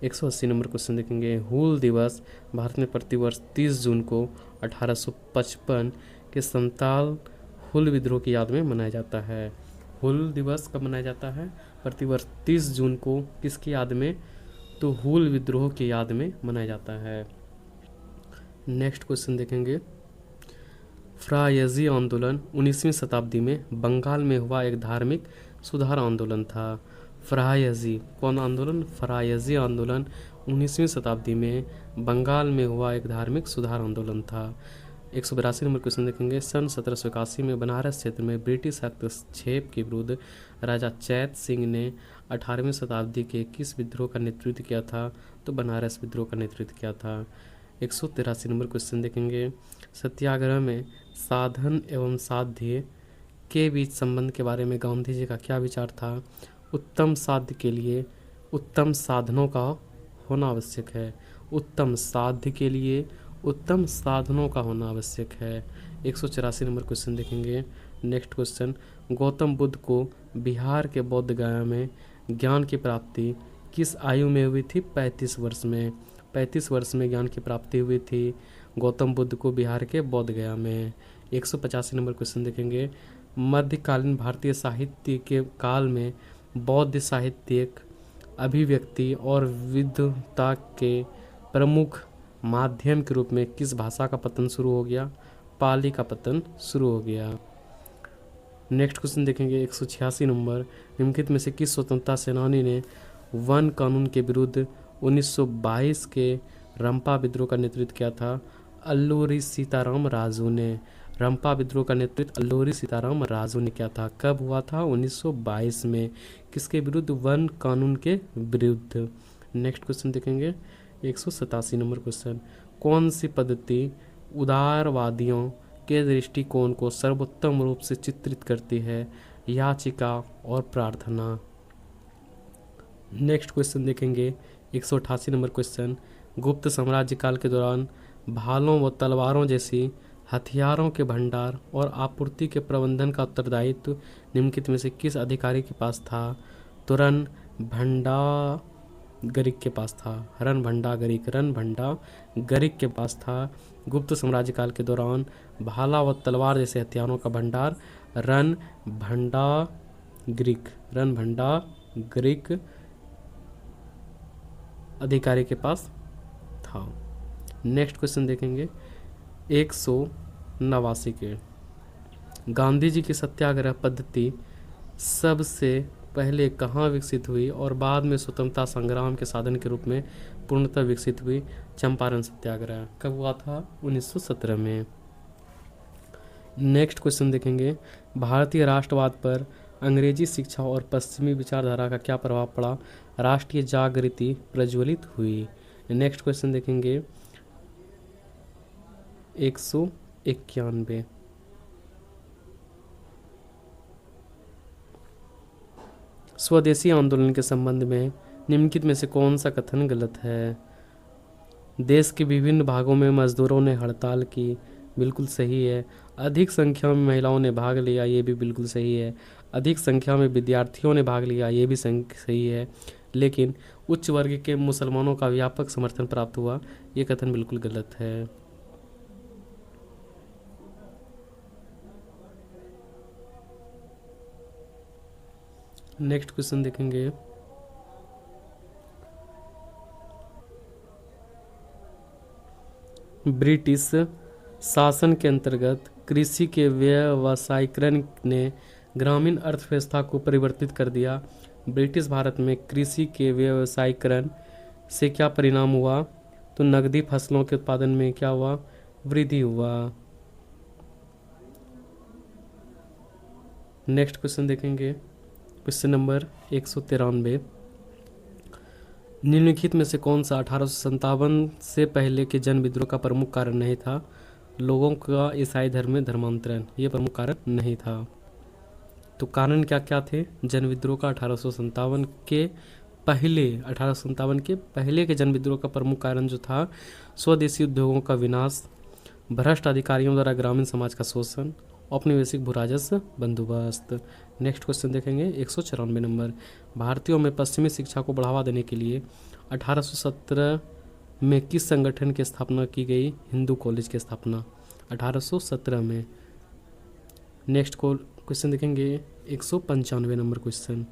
180 नंबर क्वेश्चन देखेंगे। हूल दिवस भारत में प्रतिवर्ष 30 जून को 1855 के संताल हुल विद्रोह की याद में मनाया जाता है। हुल दिवस कब मनाया जाता है? प्रतिवर्ष 30 जून को। किसकी याद में? तो हुल विद्रोह की याद में मनाया जाता है। नेक्स्ट क्वेश्चन देखेंगे। फ्रायजी आंदोलन 19वीं शताब्दी में बंगाल में हुआ एक धार्मिक सुधार आंदोलन था। फ्रायजी कौन आंदोलन? फ्रायजी आंदोलन 19वीं शताब्दी में बंगाल में हुआ एक धार्मिक सुधार आंदोलन था। 182 नंबर क्वेश्चन देखेंगे। सन 1781 में बनारस क्षेत्र में ब्रिटिश हस्तक्षेप के विरुद्ध राजा चैत सिंह ने 18वीं शताब्दी के किस विद्रोह का नेतृत्व किया था? तो बनारस विद्रोह का नेतृत्व किया था। 183 नंबर क्वेश्चन देखेंगे। सत्याग्रह में साधन एवं साध्य के बीच संबंध के बारे में गांधी जी का क्या विचार था? उत्तम साध्य के लिए उत्तम साधनों का होना आवश्यक है। उत्तम साध्य के लिए उत्तम साधनों का होना आवश्यक है। 184 नंबर क्वेश्चन देखेंगे। Next question. गौतम बुद्ध को बिहार के बोध गया में ज्ञान की प्राप्ति किस आयु में हुई थी? 35 वर्ष में। 35 वर्ष में ज्ञान की प्राप्ति हुई थी गौतम बुद्ध को बिहार के बोध गया में। 185 नंबर क्वेश्चन देखेंगे। मध्यकालीन भारतीय साहित्य के काल में बौद्ध साहित्यिक अभिव्यक्ति और विद्वता के प्रमुख माध्यम के रूप में किस भाषा का पतन शुरू हो गया? पाली का पतन शुरू हो गया। नेक्स्ट क्वेश्चन देखेंगे। 186 नंबर। निम्नलिखित में से किस स्वतंत्रता सेनानी ने वन कानून के विरुद्ध 1922 के रंपा विद्रोह का नेतृत्व किया था? अल्लूरी सीताराम राजू ने। रंपा विद्रोह का नेतृत्व अल्लूरी सीताराम राजू ने किया था। कब हुआ था? 1922 में। किसके विरुद्ध? वन कानून के विरुद्ध। नेक्स्ट क्वेश्चन देखेंगे। 187 नंबर क्वेश्चन। कौन सी पद्धति उदारवादियों के दृष्टिकोण को सर्वोत्तम रूप से चित्रित करती है? याचिका और प्रार्थना। नेक्स्ट क्वेश्चन देखेंगे। 188 नंबर क्वेश्चन। गुप्त साम्राज्य काल के दौरान भालों व तलवारों जैसी हथियारों के भंडार और आपूर्ति के प्रबंधन का उत्तरदायित्व निम्नलिखित में से किस अधिकारी के पास था? तो रणभंडागरिक के पास था। रणभंडागरिक के पास था। गुप्त साम्राज्य काल के दौरान भाला व तलवार जैसे हथियारों का भंडार रणभंडागरिक अधिकारी के पास था। नेक्स्ट क्वेश्चन देखेंगे। 189 के। गांधी जी की सत्याग्रह पद्धति सबसे पहले कहाँ विकसित हुई और बाद में स्वतंत्रता संग्राम के साधन के रूप में पूर्णतः विकसित हुई? चंपारण सत्याग्रह। कब हुआ था? 1917 में। नेक्स्ट क्वेश्चन देखेंगे। भारतीय राष्ट्रवाद पर अंग्रेजी शिक्षा और पश्चिमी विचारधारा का क्या प्रभाव पड़ा? राष्ट्रीय जागृति प्रज्वलित हुई। नेक्स्ट क्वेश्चन देखेंगे 191। स्वदेशी आंदोलन के संबंध में निम्नलिखित में से कौन सा कथन गलत है? देश के विभिन्न भागों में मजदूरों ने हड़ताल की, बिल्कुल सही है। अधिक संख्या में महिलाओं ने भाग लिया, ये भी बिल्कुल सही है। अधिक संख्या में विद्यार्थियों ने भाग लिया, ये भी सही है। लेकिन उच्च वर्ग के मुसलमानों का व्यापक समर्थन प्राप्त हुआ, ये कथन बिल्कुल गलत है। नेक्स्ट क्वेश्चन देखेंगे ब्रिटिश शासन के अंतर्गत कृषि के व्यावसायीकरण ने ग्रामीण अर्थव्यवस्था को परिवर्तित कर दिया। ब्रिटिश भारत में कृषि के व्यावसायीकरण से क्या परिणाम हुआ? तो नकदी फसलों के उत्पादन में क्या हुआ? वृद्धि हुआ। नेक्स्ट क्वेश्चन देखेंगे क्वेश्चन नंबर 193। निम्नलिखित में से कौन सा 1857 से पहले के जन विद्रोह का प्रमुख कारण नहीं था? लोगों का ईसाई धर्म में धर्मांतरण, ये प्रमुख कारण नहीं था। तो कारण क्या क्या थे जन विद्रोह का? 1857 के पहले के जन विद्रोह का प्रमुख कारण जो था, स्वदेशी उद्योगों का विनाश, भ्रष्ट अधिकारियों द्वारा ग्रामीण समाज का शोषण, औपनिवेशिक भूराजस्व बंदोबस्त। नेक्स्ट क्वेश्चन देखेंगे 194 नंबर। भारतीयों में पश्चिमी शिक्षा को बढ़ावा देने के लिए 1817 में किस संगठन की स्थापना की गई? हिंदू कॉलेज की स्थापना 1817 में। नेक्स्ट क्वेश्चन देखेंगे 195 नंबर क्वेश्चन।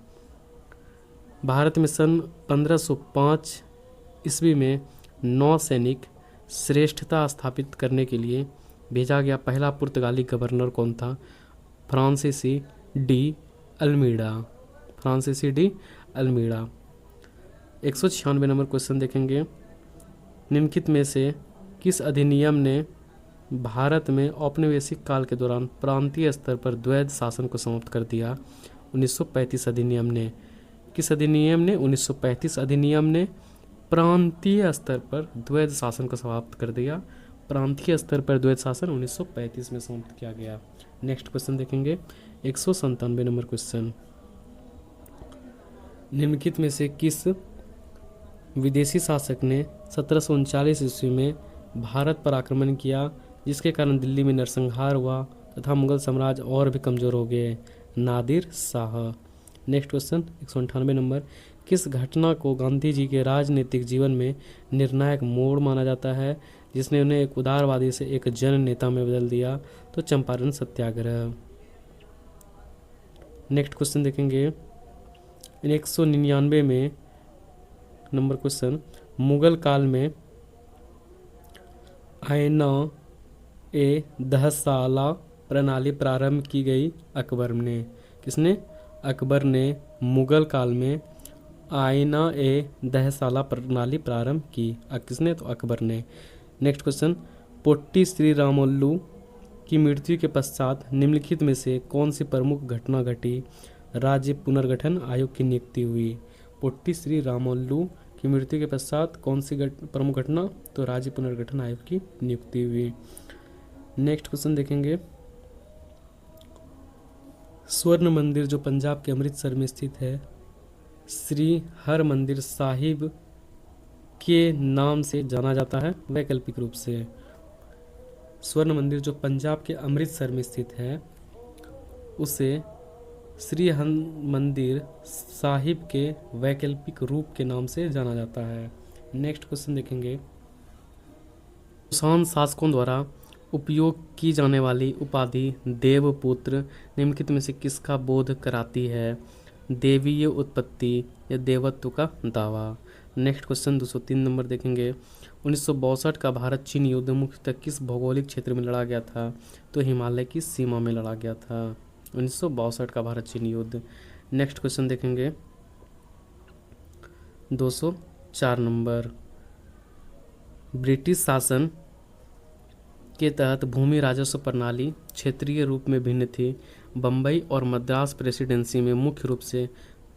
भारत में सन 1505 ईस्वी में नौ सैनिक श्रेष्ठता स्थापित करने के लिए भेजा गया पहला पुर्तगाली गवर्नर कौन था? फ्रांसीसी डी अल्मीडा। 196 नंबर क्वेश्चन देखेंगे। निम्नलिखित में से किस अधिनियम ने भारत में औपनिवेशिक काल के दौरान प्रांतीय स्तर पर द्वैध शासन को समाप्त कर दिया? 1935 अधिनियम ने। किस अधिनियम ने? 1935 अधिनियम ने प्रांतीय स्तर पर द्वैध शासन को समाप्त कर दिया। प्रांतीय स्तर पर द्वैध शासन 1935 में समाप्त किया गया। नेक्स्ट क्वेश्चन देखेंगे 197 नंबर क्वेश्चन। निम्नलिखित में से किस विदेशी शासक ने 1739 ईस्वी में भारत पर आक्रमण किया, जिसके कारण दिल्ली में नरसंहार हुआ तथा मुगल साम्राज्य और भी कमजोर हो गए? Nadir Shah. Next question 198 number. किस घटना को गांधी जी के राजनीतिक जीवन में निर्णायक मोड़ माना जाता है, जिसने उन्हें एक उदारवादी से एक जन नेता में बदल दिया? तो चंपारण सत्याग्रह। नेक्स्ट क्वेश्चन देखेंगे 199 में नंबर क्वेश्चन। मुगल काल में आईना ए दहसाला प्रणाली प्रारंभ की गई अकबर ने। किसने? अकबर ने मुगल काल में आईना ए दहसाला प्रणाली प्रारंभ की। किसने? तो अकबर ने। Next question. पोट्टी श्री रामोल्लू की मृत्यु के पश्चात निम्नलिखित में से कौन सी प्रमुख घटना घटी? राज्य पुनर्गठन आयोग की नियुक्ति हुई। पोट्टी श्री रामोल्लू की मृत्यु के पश्चात कौन सी प्रमुख घटना? तो राज्य पुनर्गठन आयोग की नियुक्ति हुई। नेक्स्ट क्वेश्चन देखेंगे। स्वर्ण मंदिर जो पंजाब के अमृतसर में स्थित है, श्री हर मंदिर साहिब के नाम से जाना जाता है वैकल्पिक रूप से। स्वर्ण मंदिर जो पंजाब के अमृतसर में स्थित है, उसे श्री हर मंदिर साहिब के वैकल्पिक रूप के नाम से जाना जाता है। नेक्स्ट क्वेश्चन देखेंगे। कुषाण शासकों द्वारा उपयोग की जाने वाली उपाधि देवपुत्र निम्नलिखित में से किसका बोध कराती है? देवीय उत्पत्ति या देवत्व का दावा। नेक्स्ट क्वेश्चन 203 नंबर देखेंगे। 1962 का भारत चीन युद्ध मुख्यतः किस भौगोलिक क्षेत्र में लड़ा गया था? तो हिमालय की सीमा में लड़ा गया था 1962 का भारत चीन युद्ध। नेक्स्ट क्वेश्चन देखेंगे 204 नंबर। ब्रिटिश शासन के तहत भूमि राजस्व प्रणाली क्षेत्रीय रूप में भिन्न थी। बम्बई और मद्रास प्रेसिडेंसी में मुख्य रूप से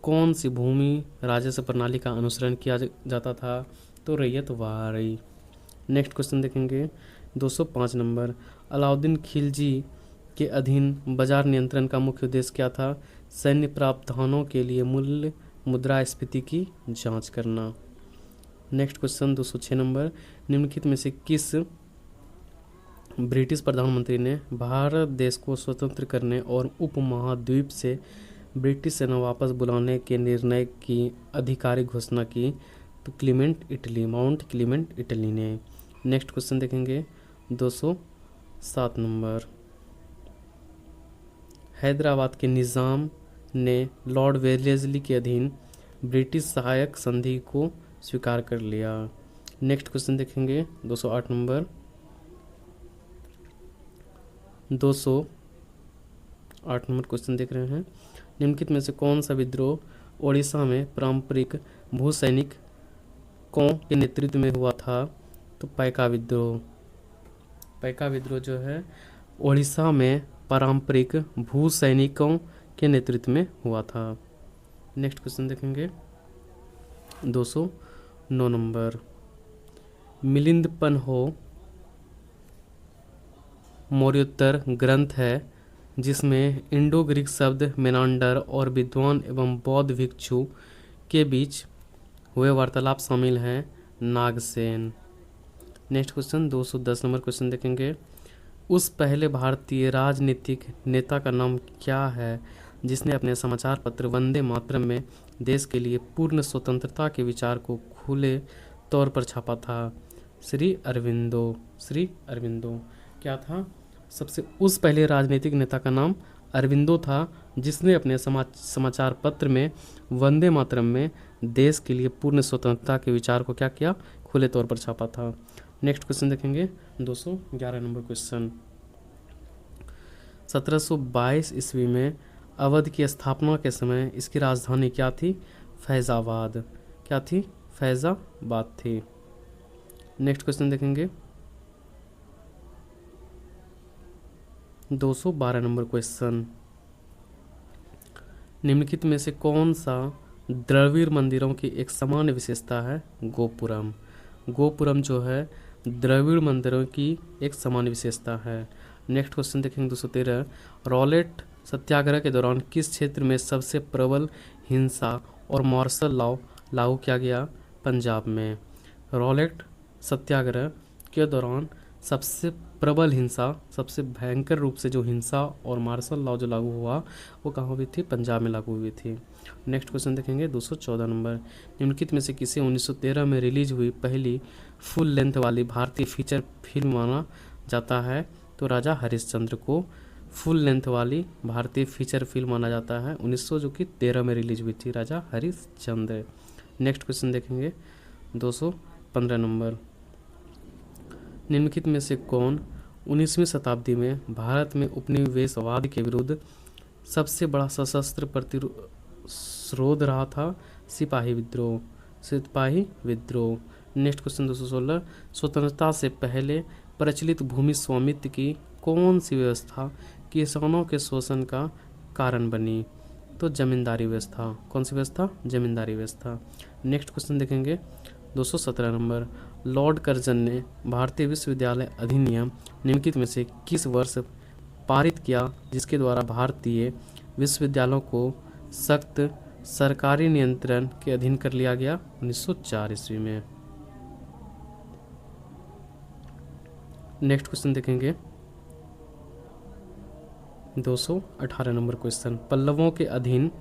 कौन सी भूमि राजस्व प्रणाली का अनुसरण किया जाता था? तो रैयतवाड़ी। नेक्स्ट क्वेश्चन देखेंगे 205 नंबर। अलाउद्दीन खिलजी के अधीन बाजार नियंत्रण का मुख्य उद्देश्य क्या था? सैन्य प्रावधानों के लिए मूल्य मुद्रास्फीति की जांच करना। Next question 206 number. निम्नलिखित में से किस ब्रिटिश प्रधानमंत्री ने भारत देश को स्वतंत्र करने और उपमहाद्वीप से ब्रिटिश सेना वापस बुलाने के निर्णय की आधिकारिक घोषणा की? तो माउंट क्लीमेंट इटली ने। नेक्स्ट क्वेश्चन देखेंगे 207 नंबर। हैदराबाद के निज़ाम ने लॉर्ड वेलेस्ली के अधीन ब्रिटिश सहायक संधि को स्वीकार कर लिया। नेक्स्ट क्वेश्चन देखेंगे 208 नंबर। 208 नंबर क्वेश्चन देख रहे हैं। निम्नलिखित में से कौन सा विद्रोह ओडिशा में पारंपरिक भूसैनिकों के नेतृत्व में हुआ था? तो पैका विद्रोह। पैका विद्रोह जो है ओडिशा में पारंपरिक भूसैनिकों के नेतृत्व में हुआ था। नेक्स्ट क्वेश्चन देखेंगे 209 नंबर। मिलिंद पन्हो मौर्योत्तर ग्रंथ है जिसमें इंडो ग्रीक शब्द मेनांडर और विद्वान एवं बौद्ध भिक्षु के बीच हुए वार्तालाप शामिल हैं? Nagasena. Next question 210 number question देखेंगे। उस पहले भारतीय राजनीतिक नेता का नाम क्या है जिसने अपने समाचार पत्र वंदे मातरम में देश के लिए पूर्ण स्वतंत्रता के विचार को खुले तौर पर छापा था? श्री अरविंदो। क्या था? सबसे उस पहले राजनीतिक नेता का नाम अरविंदो था जिसने अपने समाचार पत्र में वंदे मातरम में देश के लिए पूर्ण स्वतंत्रता के विचार को क्या किया? खुले तौर पर छापा था। नेक्स्ट क्वेश्चन देखेंगे 211 नंबर क्वेश्चन। 1722 ईस्वी में अवध की स्थापना के समय इसकी राजधानी क्या थी? फैजाबाद। क्या थी? फैजाबाद थी। नेक्स्ट क्वेश्चन देखेंगे 212 नंबर क्वेश्चन। निम्नलिखित में से कौन सा द्रविड़ मंदिरों की एक सामान्य विशेषता है? गोपुरम। गोपुरम जो है द्रविड़ मंदिरों की एक सामान्य विशेषता है। नेक्स्ट क्वेश्चन देखेंगे 213। रॉलेट सत्याग्रह के दौरान किस क्षेत्र में सबसे प्रबल हिंसा और मार्शल लॉ लागू किया गया? पंजाब में। रॉलेट सत्याग्रह के दौरान सबसे प्रबल हिंसा, सबसे भयंकर रूप से जो हिंसा और मार्शल लॉ जो लागू हुआ वो कहाँ हुई थी? पंजाब में लागू हुई थी। नेक्स्ट क्वेश्चन देखेंगे 214 नंबर। निम्नलिखित में से किसे 1913 में रिलीज हुई पहली फुल लेंथ वाली भारतीय फीचर फिल्म माना जाता है? तो राजा हरिश्चंद्र को फुल लेंथ वाली भारतीय फीचर फिल्म माना जाता है। 1913 में रिलीज हुई थी राजा हरिश्चंद्र। नेक्स्ट क्वेश्चन देखेंगे 215 नंबर। निम्नलिखित में से कौन 19वीं शताब्दी में भारत में उपनिवेशवाद के विरुद्ध सबसे बड़ा सशस्त्र प्रतिरोध रहा था? सिपाही विद्रोह। Next question 216। स्वतंत्रता से पहले प्रचलित भूमि स्वामित्व की कौन सी व्यवस्था किसानों के शोषण का कारण बनी? तो जमींदारी व्यवस्था। कौन सी व्यवस्था? जमींदारी व्यवस्था। नेक्स्ट क्वेश्चन देखेंगे 217 नंबर। लॉर्ड कर्जन ने भारतीय विश्वविद्यालय अधिनियम निम्नलिखित में से किस वर्ष पारित किया जिसके द्वारा भारतीय विश्वविद्यालयों को सख्त सरकारी नियंत्रण के अधीन कर लिया गया? 1904 ईस्वी में। नेक्स्ट क्वेश्चन देखेंगे 218 नंबर क्वेश्चन। पल्लवों के अधीन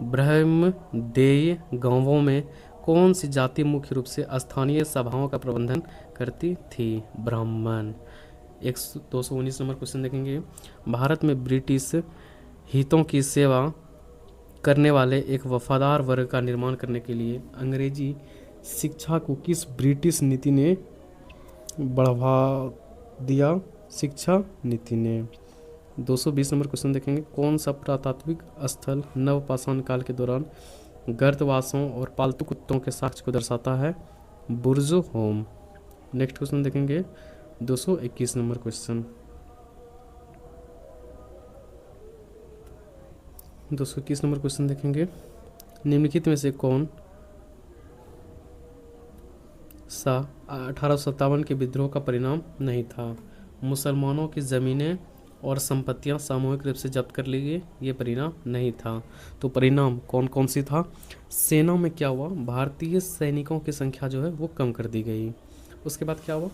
ब्रह्मदेय गांवों में कौन सी जाति मुख्य रूप से स्थानीय सभाओं का प्रबंधन करती थी? ब्राह्मण। 219 नंबर क्वेश्चन देखेंगे। भारत में ब्रिटिश हितों की सेवा करने वाले एक वफादार वर्ग का निर्माण करने के लिए अंग्रेजी शिक्षा को किस ब्रिटिश नीति ने बढ़ावा दिया? शिक्षा नीति ने। 220 नंबर क्वेश्चन देखेंगे। कौन सा पुरातात्विक स्थल नवपाषाण काल के दौरान गर्तवासों और पालतू कुत्तों के साक्ष्य को दर्शाता है? बुर्ज होम। नेक्स्ट क्वेश्चन देखेंगे 221 नंबर क्वेश्चन। 221 नंबर क्वेश्चन देखेंगे, निम्नलिखित में से कौन सा 1857 के विद्रोह का परिणाम नहीं था? मुसलमानों की ज़मीनें और संपत्तियां सामूहिक रूप से जब्त कर ली गई, ये परिणाम नहीं था। तो परिणाम कौन कौन सी था? सेना में क्या हुआ? भारतीय सैनिकों की संख्या जो है वो कम कर दी गई। उसके बाद क्या हुआ?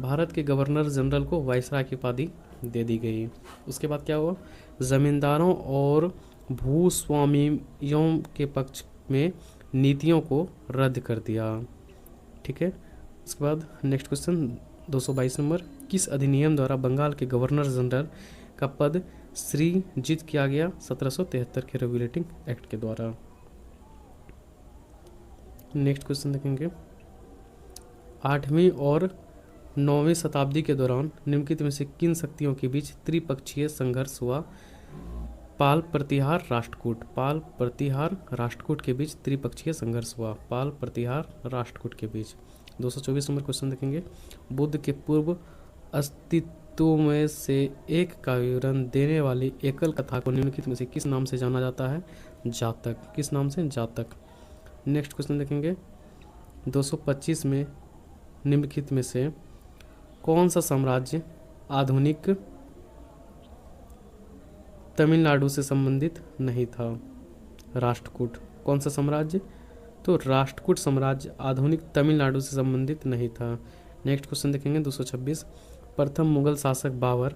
भारत के गवर्नर जनरल को वायसराय की उपाधि दे दी गई। उसके बाद क्या हुआ? ज़मींदारों और भूस्वामियों के पक्ष में नीतियों को रद्द कर दिया। ठीक है। उसके बाद नेक्स्ट क्वेश्चन 222 नंबर, किस अधिनियम द्वारा बंगाल के गवर्नर जनरल का पद सृजित किया गया? 1773 के रेगुलेटिंग एक्ट के द्वारा। नेक्स्ट क्वेश्चन देखेंगे, 8वीं और 9वीं शताब्दी के दौरान निम्नलिखित में से किन शक्तियों के बीच त्रिपक्षीय संघर्ष हुआ? पाल प्रतिहार राष्ट्रकूट। पाल प्रतिहार राष्ट्रकूट के बीच त्रिपक्षीय संघर्ष हुआ। पाल प्रतिहार राष्ट्रकूट के बीच। 224 नंबर क्वेश्चन देखेंगे, बुद्ध के पूर्व अस्तित्व में से एक का विवरण देने वाली एकल कथा को निम्नलिखित में से किस नाम से जाना जाता है? जातक। किस नाम से? जातक। नेक्स्ट क्वेश्चन देखेंगे, 225 में निम्नलिखित में से कौन सा साम्राज्य आधुनिक तमिलनाडु से संबंधित नहीं था? राष्ट्रकूट। कौन सा साम्राज्य? तो राष्ट्रकूट साम्राज्य आधुनिक तमिलनाडु से संबंधित नहीं था। नेक्स्ट क्वेश्चन देखेंगे 226, प्रथम मुगल शासक बाबर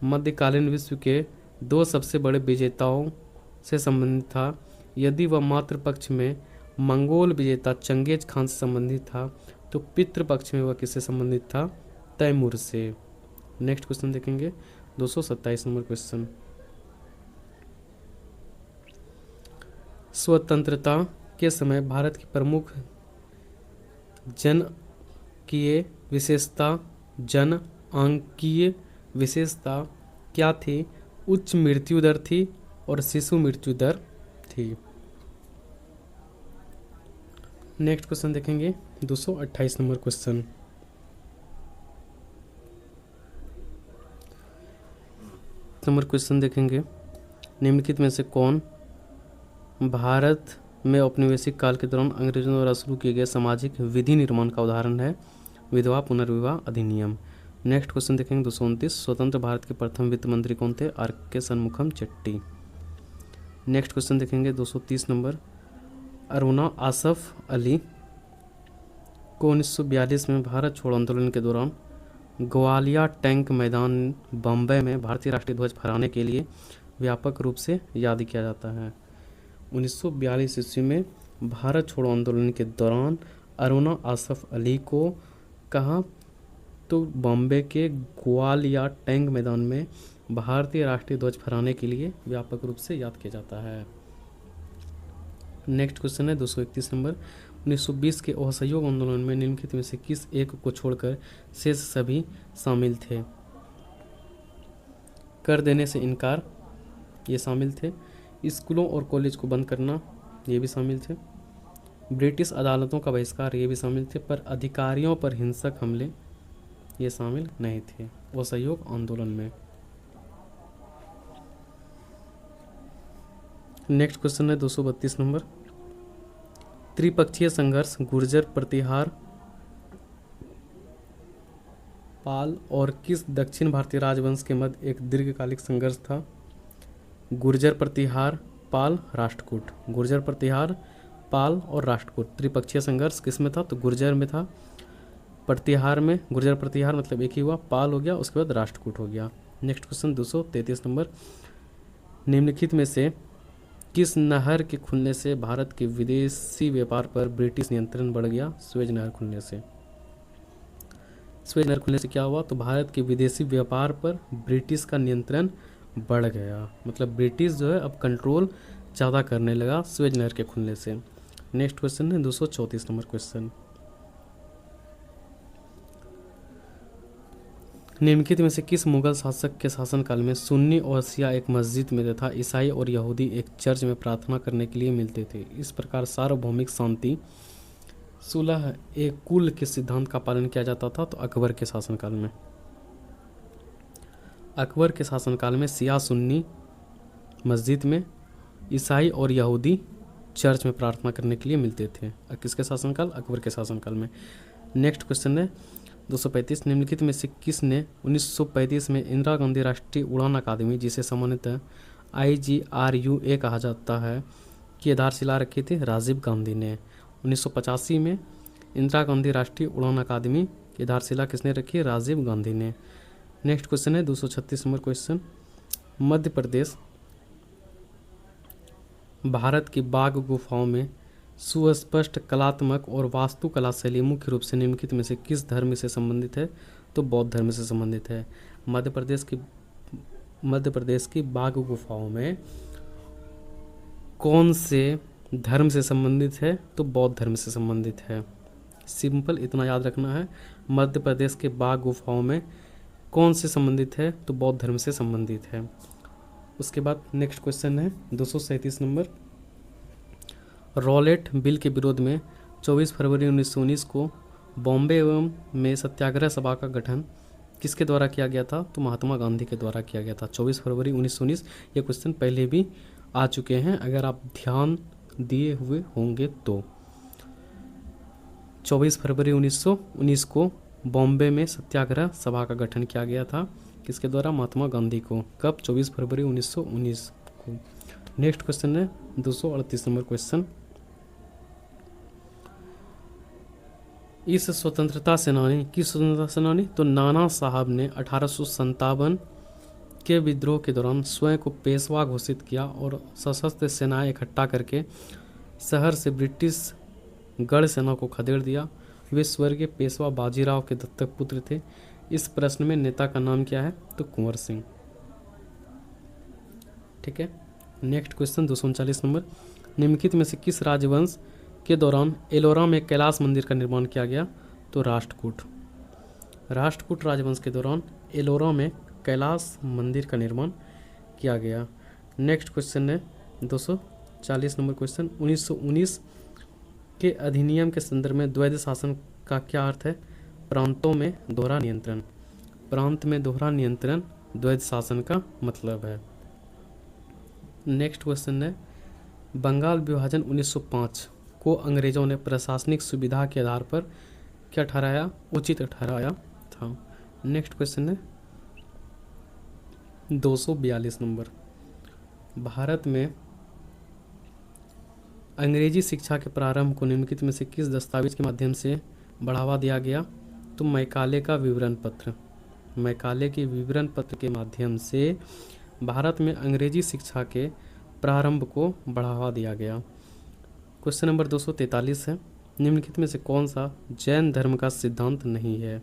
मध्यकालीन विश्व के 2 सबसे बड़े विजेताओं से संबंधित था। यदि वह मातृपक्ष में मंगोल विजेता चंगेज खान से संबंधित था तो पितृपक्ष में वह किससे संबंधित था? तैमूर से। नेक्स्ट क्वेश्चन देखेंगे 227 नंबर क्वेश्चन, स्वतंत्रता के समय भारत की प्रमुख जनकीय विशेषता क्या थी? उच्च मृत्यु दर थी और शिशु मृत्यु दर थी। नेक्स्ट क्वेश्चन देखेंगे 228 नंबर क्वेश्चन, देखेंगे, निम्नलिखित में से कौन भारत में औपनिवेशिक काल के दौरान अंग्रेजों द्वारा शुरू किए गए सामाजिक विधि निर्माण का उदाहरण है? विधवा पुनर्विवाह अधिनियम। नेक्स्ट क्वेश्चन देखेंगे 229, स्वतंत्र भारत के प्रथम वित्त मंत्री कौन थे? R K. Shanmukham Chetty. Next question देखेंगे 230 नंबर, अरुणा आसफ अली को 1942 में भारत छोड़ो आंदोलन के दौरान ग्वालियर टैंक मैदान बम्बई में भारतीय राष्ट्रीय ध्वज फहराने के लिए व्यापक रूप से याद किया जाता है। 1942 ईस्वी में भारत छोड़ो आंदोलन के दौरान अरुणा आसफ अली को कहाँ? तो बॉम्बे के ग्वालियर टैंक मैदान में भारतीय राष्ट्रीय ध्वज फहराने के लिए व्यापक रूप से याद किया जाता है। नेक्स्ट क्वेश्चन है 231 नंबर, 1920 के असहयोग आंदोलन में निम्नलिखित में से किस एक को छोड़कर शेष सभी शामिल थे? कर देने से इनकार, ये शामिल थे। स्कूलों और कॉलेज को बंद करना, ये भी शामिल थे। ब्रिटिश अदालतों का बहिष्कार, ये भी शामिल थे। पर अधिकारियों पर हिंसक हमले, ये शामिल नहीं थे असहयोग आंदोलन में। नेक्स्ट क्वेश्चन है 232 नंबर, त्रिपक्षीय संघर्ष गुर्जर प्रतिहार पाल और किस दक्षिण भारतीय राजवंश के मध्य एक दीर्घकालिक संघर्ष था? गुर्जर प्रतिहार पाल राष्ट्रकूट। गुर्जर प्रतिहार पाल और राष्ट्रकूट त्रिपक्षीय संघर्ष किस में था? तो गुर्जर में था। प्रतिहार में, गुर्जर प्रतिहार मतलब एक ही हुआ, पाल हो गया, उसके बाद राष्ट्रकूट हो गया। नेक्स्ट क्वेश्चन 233 नंबर, निम्नलिखित में से किस नहर के खुलने से भारत के विदेशी व्यापार पर ब्रिटिश नियंत्रण बढ़ गया? सुएज नहर खुलने से। सुएज नहर खुलने से क्या हुआ? तो भारत के विदेशी व्यापार पर ब्रिटिश का नियंत्रण बढ़ गया, मतलब ब्रिटिश जो है अब कंट्रोल ज़्यादा करने लगा सुएज नहर के खुलने से। नेक्स्ट क्वेश्चन है 234 नंबर क्वेश्चन, निम्नलिखित में से किस मुगल शासक के शासनकाल में सुन्नी और शिया एक मस्जिद में तथा ईसाई और यहूदी एक चर्च में प्रार्थना करने के लिए मिलते थे? इस प्रकार सार्वभौमिक शांति सुलह एक कुल के सिद्धांत का पालन किया जाता था। तो अकबर के शासनकाल में, अकबर के शासनकाल में शिया सुन्नी मस्जिद में, ईसाई और यहूदी चर्च में प्रार्थना करने के लिए मिलते थे। किसके शासनकाल? अकबर के शासनकाल में। नेक्स्ट क्वेश्चन है 235, निम्नलिखित में से किसने 1935 में इंदिरा गांधी राष्ट्रीय उड़ान अकादमी, जिसे सामान्यतः IGRUA कहा जाता है, की आधारशिला रखी थी? राजीव गांधी ने। 1985 में इंदिरा गांधी राष्ट्रीय उड़ान अकादमी की आधारशिला किसने रखी? राजीव गांधी ने। नेक्स्ट क्वेश्चन है 236 नंबर क्वेश्चन, मध्य प्रदेश भारत की बाघ गुफाओं में सुस्पष्ट कलात्मक और वास्तुकला शैली मुख्य रूप से निम्नलिखित में से किस धर्म से संबंधित है? तो बौद्ध धर्म से संबंधित है। मध्य प्रदेश की बाघ गुफाओं में कौन से धर्म से संबंधित है? तो बौद्ध धर्म से संबंधित है। सिंपल इतना याद रखना है, मध्य प्रदेश के बाघ गुफाओं में कौन से संबंधित है? तो बौद्ध धर्म से संबंधित है। उसके बाद नेक्स्ट क्वेश्चन है 237 नंबर, रॉलेट बिल के विरोध में 24 फरवरी 1919 को बॉम्बे एवं में सत्याग्रह सभा का गठन किसके द्वारा किया गया था? तो महात्मा गांधी के द्वारा किया गया था। 24 फरवरी 1919, ये क्वेश्चन पहले भी आ चुके हैं अगर आप ध्यान दिए हुए होंगे तो। 24 फरवरी 1919 को बॉम्बे में सत्याग्रह सभा का गठन किया गया था। किसके द्वारा? महात्मा गांधी को। कब? 24 फरवरी 1919 को। नेक्स्ट क्वेश्चन है 238 नंबर क्वेश्चन, इस स्वतंत्रता सेनानी की स्वतंत्रता सेनानी? तो नाना साहब ने 1857 के विद्रोह के दौरान स्वयं को पेशवा घोषित किया और सशस्त्र सेनाएं इकट्ठा करके शहर से ब्रिटिश गढ़ सेना को खदेड़ दिया। वे स्वर्गीय पेशवा बाजीराव के दत्तक पुत्र थे। इस प्रश्न में नेता का नाम क्या है? तो कुंवर सिंह। ठीक है। नेक्स्ट क्वेश्चन 239 नंबर, निम्नलिखित में से किस राजवंश के दौरान एलोरा में कैलाश मंदिर का निर्माण किया गया? तो राष्ट्रकूट राजवंश के दौरान एलोरा में कैलाश मंदिर का निर्माण किया गया। नेक्स्ट क्वेश्चन है 240 नंबर क्वेश्चन, 1919 के अधिनियम के संदर्भ में द्वैध शासन का क्या अर्थ है? प्रांतों में दोहरा नियंत्रण। प्रांत में दोहरा नियंत्रण द्वैध शासन का मतलब है। नेक्स्ट क्वेश्चन है, बंगाल विभाजन 1905 को अंग्रेजों ने प्रशासनिक सुविधा के आधार पर क्या ठहराया? उचित ठहराया था। नेक्स्ट क्वेश्चन है 242 नंबर, भारत में अंग्रेजी शिक्षा के प्रारंभ को निम्नलिखित में से किस दस्तावेज के माध्यम से बढ़ावा दिया गया? तो मैकाले का विवरण पत्र। मैकाले के विवरण पत्र के माध्यम से भारत में अंग्रेजी शिक्षा के प्रारंभ को बढ़ावा दिया गया। क्वेश्चन नंबर 243 है, निम्नलिखित में से कौन सा जैन धर्म का सिद्धांत नहीं है?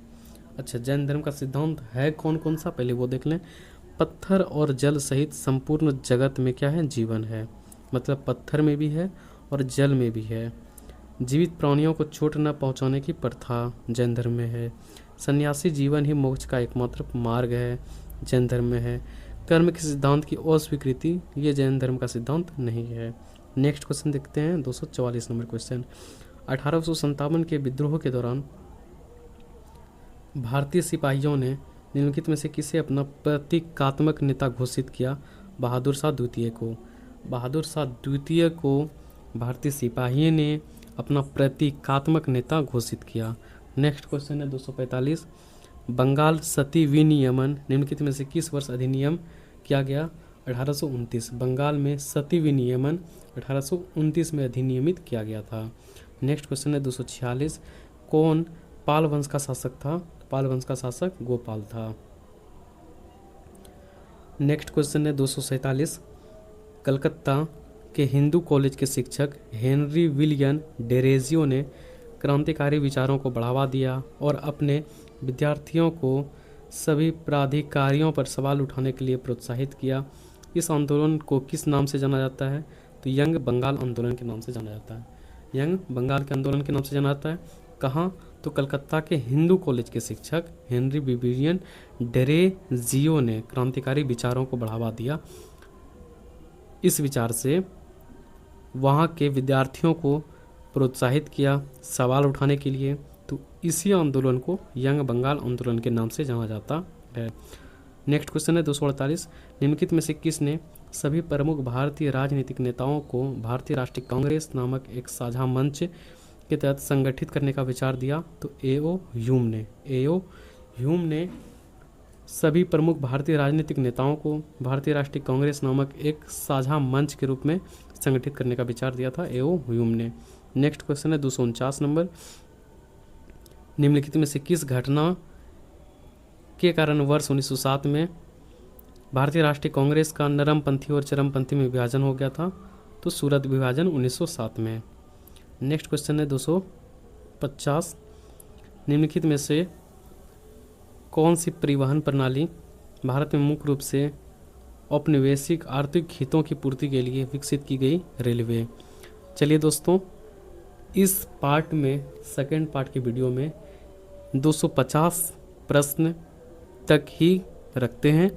अच्छा, जैन धर्म का सिद्धांत है कौन कौन सा? पहले वो देख लें। पत्थर और जल सहित संपूर्ण जगत में क्या है? जीवन है। मतलब पत्थर में भी है और जल में भी है। जीवित प्राणियों को चोट न पहुंचाने की प्रथा जैन धर्म में है। सन्यासी जीवन ही मोक्ष का एकमात्र मार्ग है, जैन धर्म में है। कर्म के सिद्धांत की अस्वीकृति, ये जैन धर्म का सिद्धांत नहीं है। नेक्स्ट क्वेश्चन देखते हैं 244 नंबर क्वेश्चन, 1857 के विद्रोह के दौरान भारतीय सिपाहियों ने निम्नलिखित में से किसे अपना प्रतीकात्मक नेता घोषित किया? बहादुर शाह द्वितीय को। बहादुर शाह द्वितीय को भारतीय सिपाही ने अपना प्रतीकात्मक नेता घोषित किया। नेक्स्ट क्वेश्चन है 245, बंगाल सती विनियमन निम्नलिखित में से किस वर्ष अधिनियम किया गया? 1829। बंगाल में सती विनियमन 1829 में अधिनियमित किया गया था। नेक्स्ट क्वेश्चन है 246, कौन पाल वंश का शासक था? पाल वंश का शासक गोपाल था। नेक्स्ट क्वेश्चन है 247, कलकत्ता के हिंदू कॉलेज के शिक्षक हेनरी विलियम डेरेजियो ने क्रांतिकारी विचारों को बढ़ावा दिया और अपने विद्यार्थियों को सभी प्राधिकारियों पर सवाल उठाने के लिए प्रोत्साहित किया। इस आंदोलन को किस नाम से जाना जाता है? तो यंग बंगाल आंदोलन के नाम से जाना जाता है। यंग बंगाल के आंदोलन के नाम से जाना जाता है। कहाँ? तो कलकत्ता के हिंदू कॉलेज के शिक्षक हेनरी विलियम डेरेजियो ने क्रांतिकारी विचारों को बढ़ावा दिया। इस विचार से वहाँ के विद्यार्थियों को प्रोत्साहित किया सवाल उठाने के लिए, तो इसी आंदोलन को यंग बंगाल आंदोलन के नाम से जाना जाता है। नेक्स्ट क्वेश्चन है 248, निम्नलिखित में से किसने सभी प्रमुख भारतीय राजनीतिक नेताओं को भारतीय राष्ट्रीय कांग्रेस नामक एक साझा मंच के तहत संगठित करने का विचार दिया? तो एओ ह्यूम ने सभी प्रमुख भारतीय राजनीतिक नेताओं को भारतीय राष्ट्रीय कांग्रेस नामक एक साझा मंच के रूप में संगठित करने का विचार दिया था एओ ह्यूम ने। नेक्स्ट क्वेश्चन है 249 नंबर। निम्नलिखित में से किस घटना के कारण वर्ष 1907 में भारतीय राष्ट्रीय कांग्रेस का नरमपंथी और चरमपंथी में विभाजन हो गया था? तो सूरत विभाजन 1907 में। नेक्स्ट क्वेश्चन है 250। निम्नलिखित में से कौन सी परिवहन प्रणाली भारत में मुख्य रूप से औपनिवेशिक आर्थिक हितों की पूर्ति के लिए विकसित की गई? रेलवे। चलिए दोस्तों, इस पार्ट में सेकेंड पार्ट के वीडियो में 250 प्रश्न तक ही रखते हैं।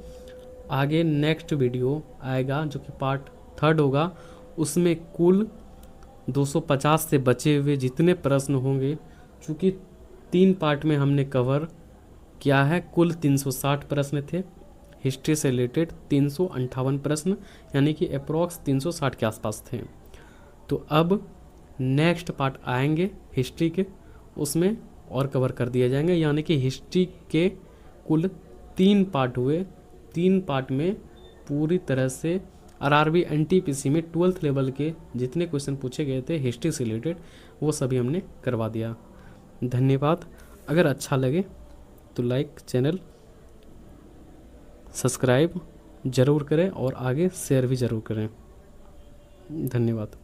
आगे नेक्स्ट वीडियो आएगा जो कि पार्ट थर्ड होगा, उसमें कुल 250 से बचे हुए जितने प्रश्न होंगे, चूँकि 3 पार्ट में हमने कवर किया है, कुल 360 प्रश्न थे। हिस्ट्री से रिलेटेड 358 प्रश्न, यानी कि अप्रॉक्स 360 के आसपास थे। तो अब नेक्स्ट पार्ट आएंगे हिस्ट्री के, उसमें और कवर कर दिए जाएंगे, यानी कि हिस्ट्री के कुल 3 पार्ट हुए। 3 पार्ट में पूरी तरह से आरआरबी एनटीपीसी में 12th लेवल के जितने क्वेश्चन पूछे गए थे हिस्ट्री से रिलेटेड, वो सभी हमने करवा दिया। धन्यवाद। अगर अच्छा लगे तो लाइक, चैनल सब्सक्राइब ज़रूर करें और आगे शेयर भी ज़रूर करें। धन्यवाद।